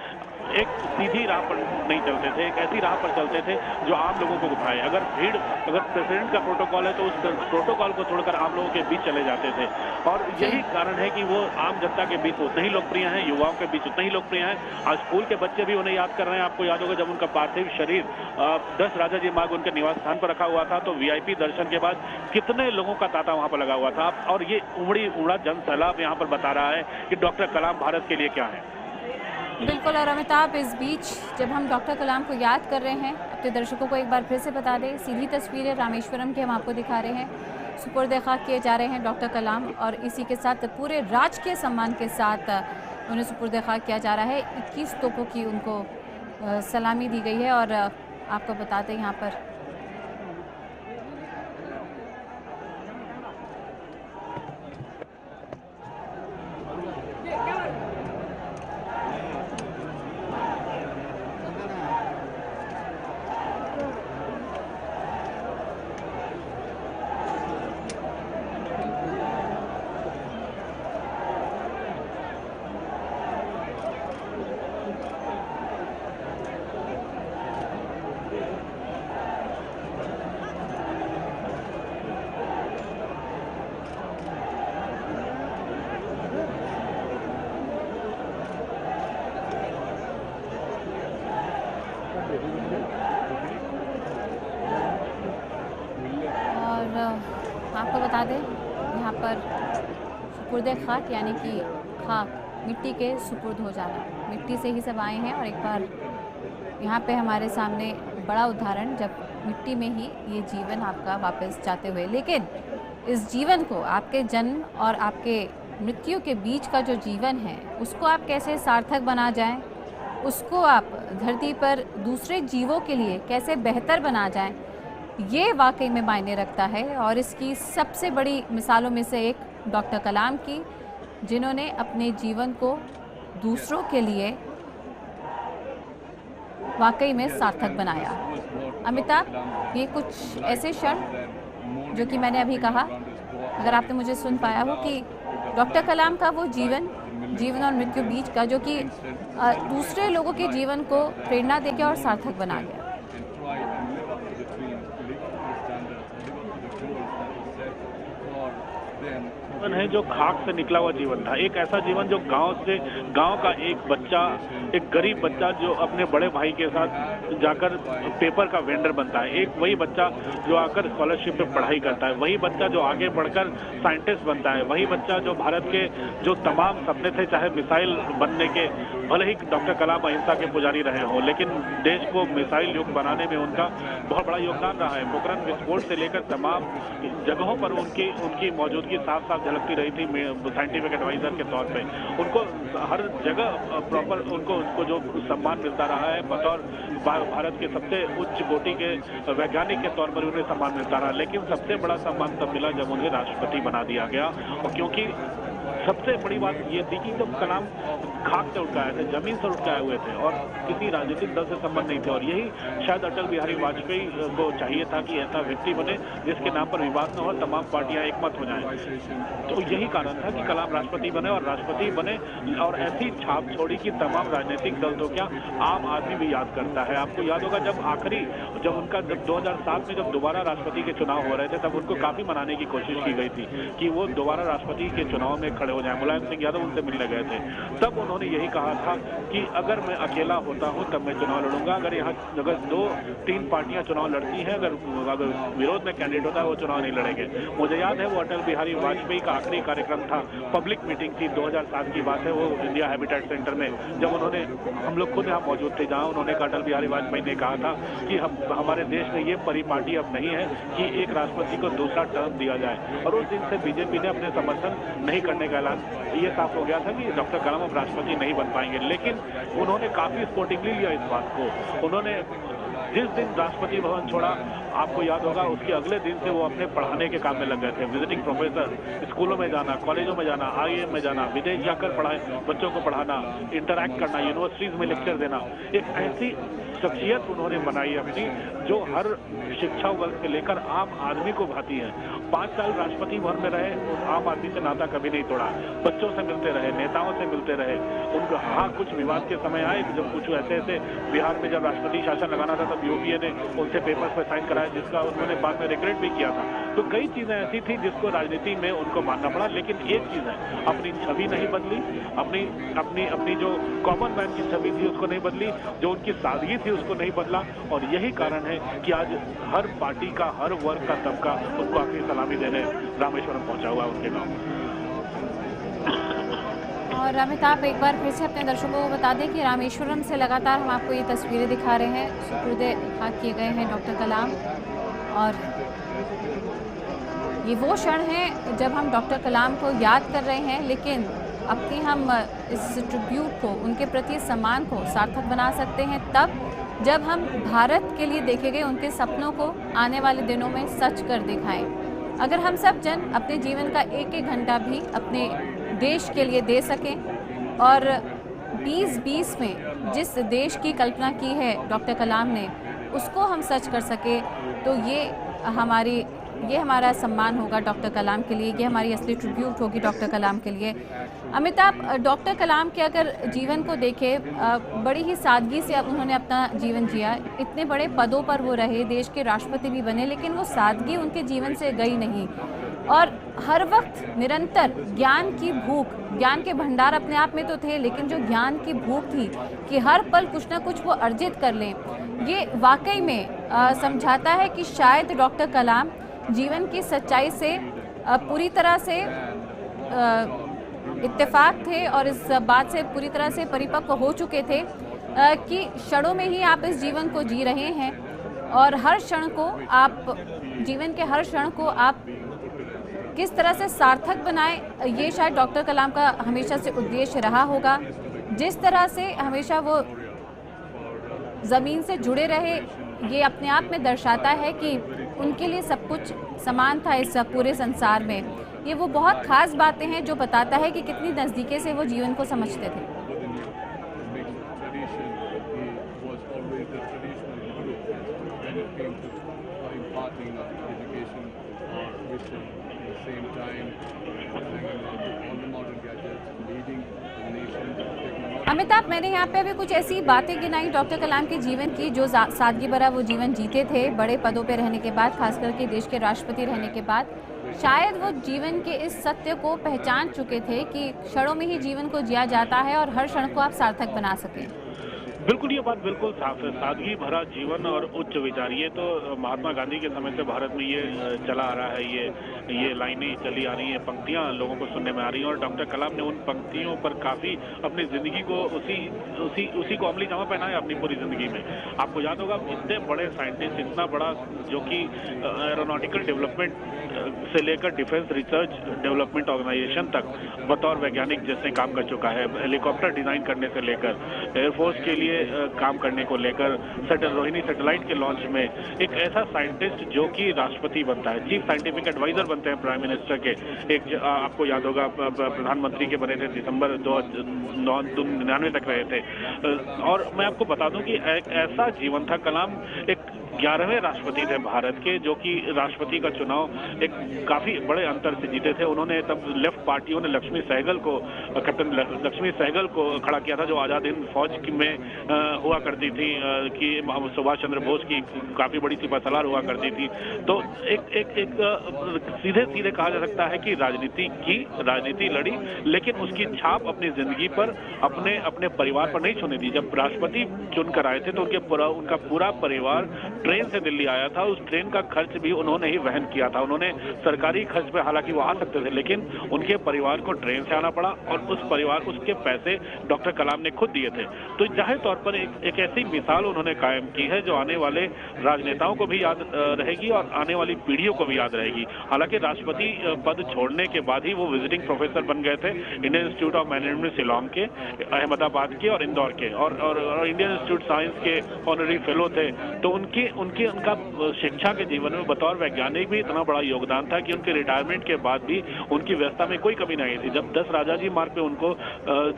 एक सीधी राह पर नहीं चलते थे, एक ऐसी राह पर चलते थे जो आम लोगों को उठाए। अगर प्रेसिडेंट का प्रोटोकॉल है तो उस प्रोटोकॉल को छोड़कर आम लोगों के बीच चले जाते थे, और यही कारण है कि वो आम जनता के बीच उतने ही लोकप्रिय हैं, युवाओं के बीच उतने ही लोकप्रिय हैं। आज स्कूल के बच्चे भी उन्हें याद कर रहे हैं। आपको याद होगा जब उनका पार्थिव शरीर 10 राजाजी मार्ग उनके निवास स्थान पर रखा हुआ था तो VIP दर्शन के बाद कितने लोगों का तांता वहां पर लगा हुआ था, और ये उमड़ा जन सैलाब यहाँ पर बता रहा है कि डॉक्टर कलाम भारत के लिए क्या है। बिल्कुल, और अमिताभ इस बीच जब हम डॉक्टर कलाम को याद कर रहे हैं, अपने दर्शकों को एक बार फिर से बता दें, सीधी तस्वीरें रामेश्वरम की हम आपको दिखा रहे हैं। सुपुर्द खाक किए जा रहे हैं डॉक्टर कलाम, और इसी के साथ पूरे राजकीय सम्मान के साथ उन्हें सुपुर्द खाक किया जा रहा है। 21 तोपों की उनको सलामी दी गई है, और आपको बताते हैं यहाँ पर आपको बता दें यहाँ पर सुपुर्द खाक यानी कि खाक, मिट्टी के सुपुर्द हो जाना, मिट्टी से ही सब आए हैं। और एक बार यहाँ पे हमारे सामने बड़ा उदाहरण, जब मिट्टी में ही ये जीवन आपका वापस जाते हुए, लेकिन इस जीवन को, आपके जन्म और आपके मृत्यु के बीच का जो जीवन है, उसको आप कैसे सार्थक बना जाएं, उसको आप धरती पर दूसरे जीवों के लिए कैसे बेहतर बना जाएं, ये वाकई में मायने रखता है। और इसकी सबसे बड़ी मिसालों में से एक डॉक्टर कलाम की, जिन्होंने अपने जीवन को दूसरों के लिए वाकई में सार्थक बनाया। अमिताभ, ये कुछ ऐसे क्षण जो कि मैंने अभी कहा, अगर आपने मुझे सुन पाया हो, कि डॉक्टर कलाम का वो जीवन और मृत्यु बीच का, जो कि दूसरे लोगों के जीवन को प्रेरणा देके और सार्थक बना गया। जीवन है जो खाक से निकला हुआ जीवन था। एक ऐसा जीवन जो गांव का एक बच्चा, एक गरीब बच्चा जो अपने बड़े भाई के साथ जाकर पेपर का वेंडर बनता है, एक वही बच्चा जो आकर स्कॉलरशिप पे पढ़ाई करता है, वही बच्चा जो आगे बढ़कर साइंटिस्ट बनता है, वही बच्चा जो भारत के जो तमाम सपने थे, चाहे मिसाइल बनने के, भले ही डॉक्टर कलाम अहिंसा के पुजारी रहे हों, लेकिन देश को मिसाइल युग बनाने में उनका बहुत बड़ा योगदान रहा है। पोखरण विस्फोट से लेकर तमाम जगहों पर उनकी मौजूदगी साफ साफ झलकती रही थी साइंटिफिक एडवाइजर के तौर पे। उनको हर जगह प्रॉपर उनको जो सम्मान मिलता रहा है, बतौर भारत के सबसे उच्च कोटि के वैज्ञानिक के तौर पर उन्हें सम्मान मिलता रहा। लेकिन सबसे बड़ा सम्मान तब मिला जब उन्हें राष्ट्रपति बना दिया गया, और क्योंकि सबसे बड़ी बात ये थी कि जब कलाम खाक से उठ के आए थे, जमीन से उठ के आए हुए थे और किसी राजनीतिक दल से संबंध नहीं थे, और यही शायद अटल बिहारी वाजपेयी को चाहिए था कि ऐसा व्यक्ति बने जिसके नाम पर विवाद न हो, तमाम पार्टियां एकमत हो जाएं। तो यही कारण था कि कलाम राष्ट्रपति बने, और राष्ट्रपति बने और ऐसी छाप छोड़ी कि तमाम राजनीतिक दल तो क्या, आम आदमी भी याद करता है। आपको याद होगा जब 2007 में जब दोबारा राष्ट्रपति के चुनाव हो रहे थे, तब उनको काफी मनाने की कोशिश की गई थी कि वो दोबारा राष्ट्रपति के चुनाव में खड़े हो जाए। मुलायम सिंह यादव उनसे मिलने गए थे, तब उन्होंने यही कहा था कि अगर मैं अकेला होता हूं तब मैं चुनाव लड़ूंगा, अगर 2-3 पार्टियां चुनाव लड़ती हैं, अगर विरोध में कैंडिडेट होता है वो चुनाव नहीं लड़ेंगे। मुझे याद है वो अटल बिहारी वाजपेयी का आखिरी कार्यक्रम था, पब्लिक मीटिंग थी, 2007 की बात है, वो इंडिया हैबिटेट सेंटर में, जब उन्होंने, हम लोग खुद यहाँ मौजूद थे, जहाँ उन्होंने अटल बिहारी वाजपेयी ने कहा था कि हमारे देश में ये परिपाटी अब नहीं है कि एक राष्ट्रपति को दूसरा टर्म दिया जाए। और उस दिन से बीजेपी ने अपने समर्थन नहीं करने का ऐलान, ये साफ हो गया था कि डॉक्टर कलाम अब राष्ट्रपति नहीं बन पाएंगे। लेकिन उन्होंने काफी स्पोर्टिवली लिया इस बात को। उन्होंने जिस दिन राष्ट्रपति भवन छोड़ा, आपको याद होगा उसके अगले दिन से वो अपने पढ़ाने के काम में लग गए थे। विजिटिंग प्रोफेसर, स्कूलों में जाना, कॉलेजों में जाना, IIM में जाना, विदेश जाकर बच्चों को पढ़ाना, इंटरैक्ट करना, यूनिवर्सिटीज में लेक्चर देना। एक ऐसी शख्सियत उन्होंने बनाई अपनी जो हर शिक्षा वर्ग से लेकर आम आदमी को भाती है। 5 साल राष्ट्रपति भवन में रहे, आम आदमी से नाता कभी नहीं तोड़ा, बच्चों से मिलते रहे, नेताओं से मिलते रहे। उनको हाँ कुछ विवाद के समय आए, जब कुछ ऐसे बिहार में जब राष्ट्रपति शासन लगाना था तब UPA ने उनसे पेपर्स पर साइन कराया, जिसका उन्होंने बाद में रिग्रेट भी किया था। तो कई चीजें ऐसी थी जिसको राजनीति में उनको मानना पड़ा। लेकिन एक चीज है, अपनी छवि नहीं बदली, अपनी जो कॉमन मैन की छवि थी उसको नहीं बदली, जो उनकी सादगी थी उसको नहीं बदला। और यही कारण है कि आज हर पार्टी का, हर वर्ग का तबका उनको आखिरी सलामी देने रामेश्वरम पहुंचा हुआ है उनके गांव। और अमिताभ, एक बार फिर से अपने दर्शकों को बता दें कि रामेश्वरम से लगातार हम आपको ये तस्वीरें दिखा रहे हैं, सुपुर्दे खाक किए गए हैं डॉक्टर कलाम। और ये वो क्षण है जब हम डॉक्टर कलाम को याद कर रहे हैं, लेकिन अपनी हम इस ट्रिब्यूट को, उनके प्रति सम्मान को सार्थक बना सकते हैं तब जब हम भारत के लिए देखे गए उनके सपनों को आने वाले दिनों में सच कर दिखाएं। अगर हम सब जन अपने जीवन का एक घंटा भी अपने देश के लिए दे सकें और 2020 में जिस देश की कल्पना की है डॉक्टर कलाम ने, उसको हम सच कर सके, तो ये हमारा सम्मान होगा डॉक्टर कलाम के लिए, ये हमारी असली ट्रिब्यूट होगी डॉक्टर कलाम के लिए। अमिताभ, डॉक्टर कलाम के अगर जीवन को देखें, बड़ी ही सादगी से उन्होंने अपना जीवन जिया, इतने बड़े पदों पर वो रहे, देश के राष्ट्रपति भी बने, लेकिन वो सादगी उनके जीवन से गई नहीं। और हर वक्त निरंतर ज्ञान की भूख, ज्ञान के भंडार अपने आप में तो थे, लेकिन जो ज्ञान की भूख थी कि हर पल कुछ ना कुछ वो अर्जित कर लें, ये वाकई में समझाता है कि शायद डॉक्टर कलाम जीवन की सच्चाई से पूरी तरह से इत्तेफाक थे और इस बात से पूरी तरह से परिपक्व हो चुके थे कि क्षणों में ही आप इस जीवन को जी रहे हैं और हर क्षण को आप, जीवन के हर क्षण को आप किस तरह से सार्थक बनाएं, ये शायद डॉक्टर कलाम का हमेशा से उद्देश्य रहा होगा। जिस तरह से हमेशा वो ज़मीन से जुड़े रहे, ये अपने आप में दर्शाता है कि उनके लिए सब कुछ समान था इस पूरे संसार में। ये वो बहुत खास बातें हैं जो बताता है कि कितनी नज़दीकी से वो जीवन को समझते थे। अमिताभ, मैंने यहाँ पे अभी कुछ ऐसी बातें गिनाई डॉक्टर कलाम के जीवन की जो सादगी भरा वो जीवन जीते थे, बड़े पदों पे रहने के बाद, खास करके देश के राष्ट्रपति रहने के बाद। शायद वो जीवन के इस सत्य को पहचान चुके थे कि क्षणों में ही जीवन को जिया जाता है और हर क्षण को आप सार्थक बना सकें। बिल्कुल, ये बात बिल्कुल साफ है। सादगी भरा जीवन और उच्च विचार, ये तो महात्मा गांधी के समय से भारत में ये चला आ रहा है। ये लाइनें चली आ रही हैं, पंक्तियां लोगों को सुनने में आ रही हैं और डॉक्टर कलाम ने उन पंक्तियों पर काफी अपनी जिंदगी को उसी को अमली जामा पहनाया अपनी पूरी जिंदगी में। आपको याद होगा, इतने बड़े साइंटिस्ट, इतना बड़ा जो कि एरोनॉटिकल डेवलपमेंट से लेकर डिफेंस रिसर्च डेवलपमेंट ऑर्गेनाइजेशन तक बतौर वैज्ञानिक जिसने काम कर चुका है, हेलीकॉप्टर डिजाइन करने से लेकर एयरफोर्स के लिए काम करने को लेकर रोहिणी सैटेलाइट के लॉन्च में, एक ऐसा साइंटिस्ट जो कि राष्ट्रपति बनता है, चीफ साइंटिफिक एडवाइजर बनते हैं प्राइम मिनिस्टर के। एक आपको याद होगा प्रधानमंत्री के बने थे, दिसंबर 1999 तक रहे थे। और मैं आपको बता दूं कि एक ऐसा जीवन था, कलाम एक 11वें राष्ट्रपति थे भारत के, जो कि राष्ट्रपति का चुनाव एक काफी बड़े अंतर से जीते थे। उन्होंने तब लेफ्ट पार्टियों ने लक्ष्मी सहगल को, कैप्टन लक्ष्मी सहगल को खड़ा किया था, जो आजाद हिंद फौज में हुआ करती थी, कि सुभाष चंद्र बोस की काफी बड़ी सिपहसालार हुआ करती थी। तो एक सीधे कहा जा सकता है कि राजनीति लड़ी, लेकिन उसकी छाप अपनी जिंदगी पर, अपने परिवार पर नहीं छोड़ने दी। जब राष्ट्रपति चुनकर आए थे तो उनका पूरा परिवार ट्रेन से दिल्ली आया था। उस ट्रेन का खर्च भी उन्होंने ही वहन किया था। उन्होंने सरकारी खर्च पे हालांकि वो आ सकते थे, लेकिन उनके परिवार को ट्रेन से आना पड़ा और उसके पैसे डॉक्टर कलाम ने खुद दिए थे। तो जाहिर तौर पर एक ऐसी मिसाल उन्होंने कायम की है जो आने वाले राजनेताओं को भी याद रहेगी और आने वाली पीढ़ियों को भी याद रहेगी। हालांकि राष्ट्रपति पद छोड़ने के बाद ही वो विजिटिंग प्रोफेसर बन गए थे Indian institute of management Shillong के, अहमदाबाद के और इंदौर के, और इंडियन इंस्टीट्यूट साइंस के ऑनरी फेलो थे। तो उनका शिक्षा के जीवन में बतौर वैज्ञानिक भी इतना बड़ा योगदान था कि उनके रिटायरमेंट के बाद भी उनकी व्यवस्था में कोई कमी नहीं थी। जब 10 राजाजी मार्ग पे उनको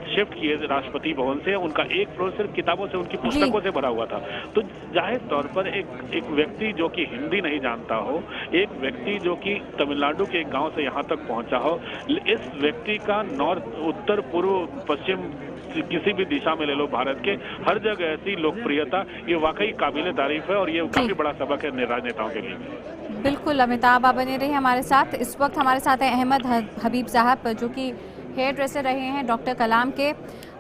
शिफ्ट किए राष्ट्रपति भवन से, उनका एक फ्लोर सिर्फ किताबों से, उनकी पुस्तकों से भरा हुआ था। तो जाहिर तौर पर एक व्यक्ति जो कि हिंदी नहीं जानता हो, एक व्यक्ति जो कि तमिलनाडु के एक गांव से यहाँ तक पहुंचा हो, इस व्यक्ति का नॉर्थ, उत्तर, पूर्व, पश्चिम, किसी भी दिशा में ले लो, भारत के हर जगह ऐसी लोकप्रियता, ये वाकई काबिले तारीफ है और ये काफी बड़ा सबक है राजनेताओं के लिए। बिल्कुल, अमिताभ आप बने रहे हमारे साथ। इस वक्त हमारे साथ है अहमद हबीब साहब, जो कि हेयर ड्रेसर रहे हैं डॉक्टर कलाम के।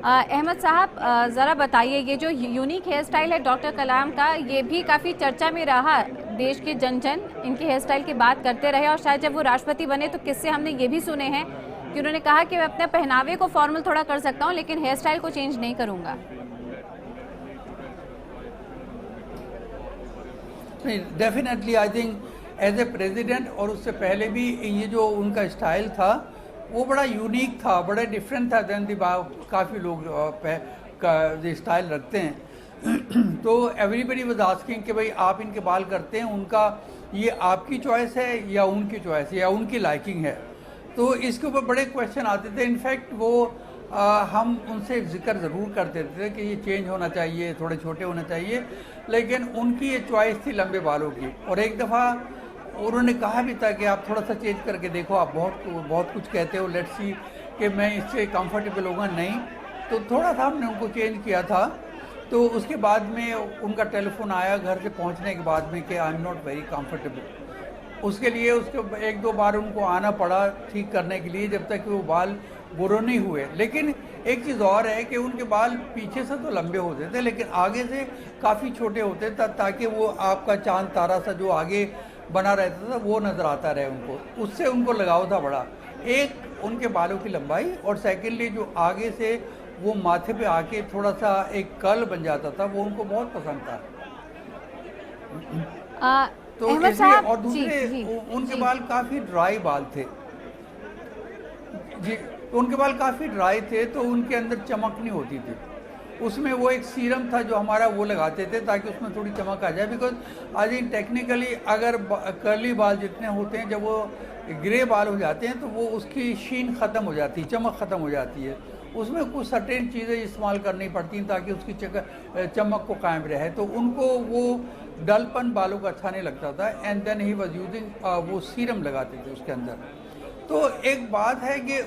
अहमद साहब, ज़रा बताइए, ये जो यूनिक हेयर स्टाइल है डॉक्टर कलाम का, ये भी काफ़ी चर्चा में रहा। देश के जन इनके हेयर स्टाइल की बात करते रहे और शायद जब वो राष्ट्रपति बने तो किस्से हमने ये भी सुने हैं कि उन्होंने कहा कि मैं अपने पहनावे को फॉर्मल थोड़ा कर सकता हूँ, लेकिन हेयर स्टाइल को चेंज नहीं करूँगा। Definitely I think as a president, और उससे पहले भी ये जो उनका स्टाइल था वो बड़ा यूनिक था, बड़ा डिफरेंट था देन काफ़ी लोग का स्टाइल रखते हैं। तो एवरीबडी वाज आस्किंग कि भाई आप इनके बाल करते हैं, उनका ये आपकी चॉइस है या उनकी चॉइस है या उनकी लाइकिंग है। तो इसके ऊपर बड़े क्वेश्चन आते थे। इनफैक्ट वो हम उनसे जिक्र ज़रूर करते थे कि ये चेंज होना चाहिए, थोड़े छोटे होने चाहिए, लेकिन उनकी ये चॉइस थी लंबे बालों की। और एक दफ़ा उन्होंने कहा भी था कि आप थोड़ा सा चेंज करके देखो, आप बहुत कुछ कहते हो, लेट्स सी कि मैं इससे कंफर्टेबल होगा नहीं। तो थोड़ा सा हमने उनको चेंज किया था। तो उसके बाद में उनका टेलीफोन आया घर से पहुंचने के बाद में कि I am not very comfortable. उसके लिए उसके 1-2 बार उनको आना पड़ा ठीक करने के लिए, जब तक कि वो बाल ग्रो नहीं हुए। लेकिन एक चीज़ और है कि उनके बाल पीछे से तो लंबे होते थे, लेकिन आगे से काफ़ी छोटे होते थे, ताकि वो आपका चांद तारा सा जो आगे बना रहता था वो नज़र आता रहे उनको। उससे उनको लगाव था बड़ा, एक उनके बालों की लंबाई, और सेकेंडली जो आगे से वो माथे पे आके थोड़ा सा एक कर्ल बन जाता था, वो उनको बहुत पसंद था। तो इसलिए, और दूसरे उनके बाल काफ़ी ड्राई बाल थे जी, उनके बाल काफ़ी ड्राई थे, तो उनके अंदर चमक नहीं होती थी। उसमें वो एक सीरम था जो हमारा, वो लगाते थे ताकि उसमें थोड़ी चमक आ जाए। बिकॉज आज इन टेक्निकली अगर कर्ली बाल जितने होते हैं, जब वो ग्रे बाल हो जाते हैं तो वो उसकी शीन ख़त्म हो जाती है, चमक ख़त्म हो जाती है। उसमें कुछ सर्टेन चीज़ें इस्तेमाल करनी पड़ती हैं ताकि उसकी चमक को कायम रहे। तो उनको वो डलपन बालों का अच्छा नहीं लगता था, and then he was using, वो सीरम लगाते थे उसके अंदर। तो एक बात है कि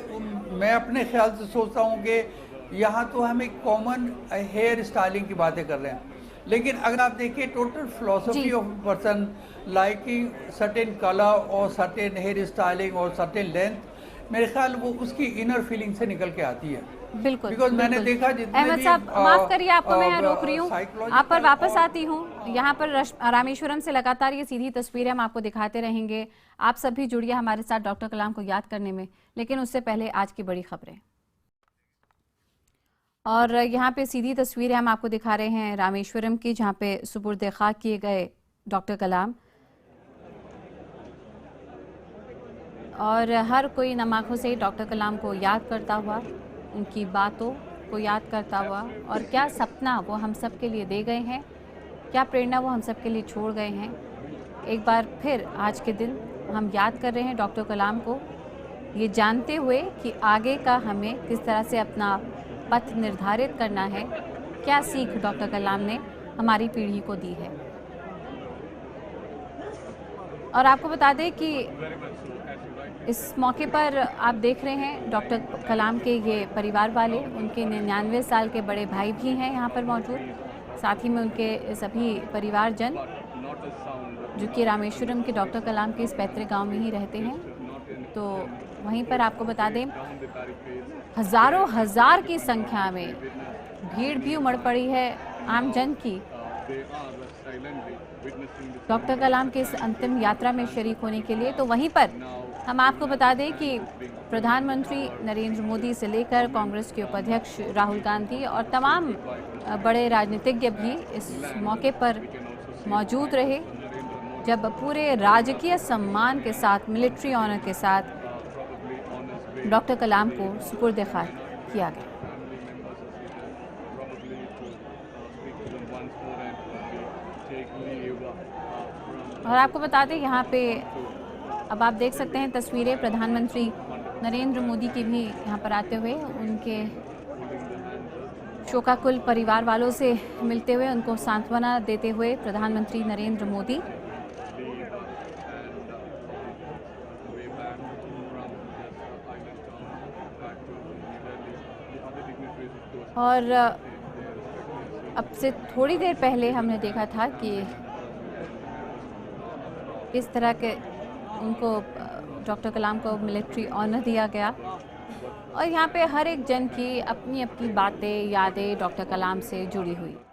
मैं अपने ख्याल से सोचता हूँ कि यहाँ तो हम एक कॉमन हेयर स्टाइलिंग की बातें कर रहे हैं, लेकिन अगर आप देखिए total philosophy of person liking certain colour और सर्टेन हेयर स्टाइलिंग और सर्टेन लेंथ, मेरे ख्याल वो उसकी इनर फीलिंग से निकल के आती है। बिल्कुल, बिकॉज मैंने देखा जितने अहमद भी साहब माफ करिए आपको मैं यहाँ रोक रही हूँ, आप पर वापस आती हूँ। यहाँ पर रामेश्वरम से लगातार ये सीधी तस्वीरें हम आपको दिखाते रहेंगे। आप सब भी जुड़िए हमारे साथ डॉक्टर कलाम को याद करने में, लेकिन उससे पहले आज की बड़ी खबरें। और यहाँ पे सीधी तस्वीरें हम आपको दिखा रहे हैं रामेश्वरम की, जहाँ पे सुपुर्द खाक किए गए डॉक्टर कलाम। और हर कोई नम आँखों से डॉक्टर कलाम को याद करता हुआ, उनकी बातों को याद करता हुआ, और क्या सपना वो हम सब के लिए दे गए हैं, क्या प्रेरणा वो हम सब के लिए छोड़ गए हैं। एक बार फिर आज के दिन हम याद कर रहे हैं डॉक्टर कलाम को, ये जानते हुए कि आगे का हमें किस तरह से अपना पथ निर्धारित करना है, क्या सीख डॉक्टर कलाम ने हमारी पीढ़ी को दी है। और आपको बता दें कि इस मौके पर आप देख रहे हैं डॉक्टर कलाम के ये परिवार वाले, उनके 99 साल के बड़े भाई भी हैं यहाँ पर मौजूद, साथ ही में उनके सभी परिवारजन जो कि रामेश्वरम के डॉक्टर कलाम के इस पैतृक गांव में ही रहते हैं। तो वहीं पर आपको बता दें हज़ारों हज़ार की संख्या में भीड़ भी उमड़ पड़ी है आम जन की डॉक्टर कलाम के इस अंतिम यात्रा में शरीक होने के लिए। तो वहीं पर हम आपको बता दें कि प्रधानमंत्री नरेंद्र मोदी से लेकर कांग्रेस के उपाध्यक्ष राहुल गांधी और तमाम बड़े राजनीतिज्ञ भी इस मौके पर मौजूद रहे, जब पूरे राजकीय सम्मान के साथ, मिलिट्री ऑनर के साथ डॉक्टर कलाम को सुपुर्द खाक किया गया। और आपको बता दें यहाँ पे अब आप देख सकते हैं तस्वीरें प्रधानमंत्री नरेंद्र मोदी की भी यहाँ पर आते हुए, उनके शोकाकुल परिवार वालों से मिलते हुए, उनको सांत्वना देते हुए प्रधानमंत्री नरेंद्र मोदी। और अब से थोड़ी देर पहले हमने देखा था कि इस तरह के उनको डॉक्टर कलाम को मिलिट्री ऑनर दिया गया, और यहाँ पे हर एक जन की अपनी अपनी बातें, यादें डॉक्टर कलाम से जुड़ी हुई।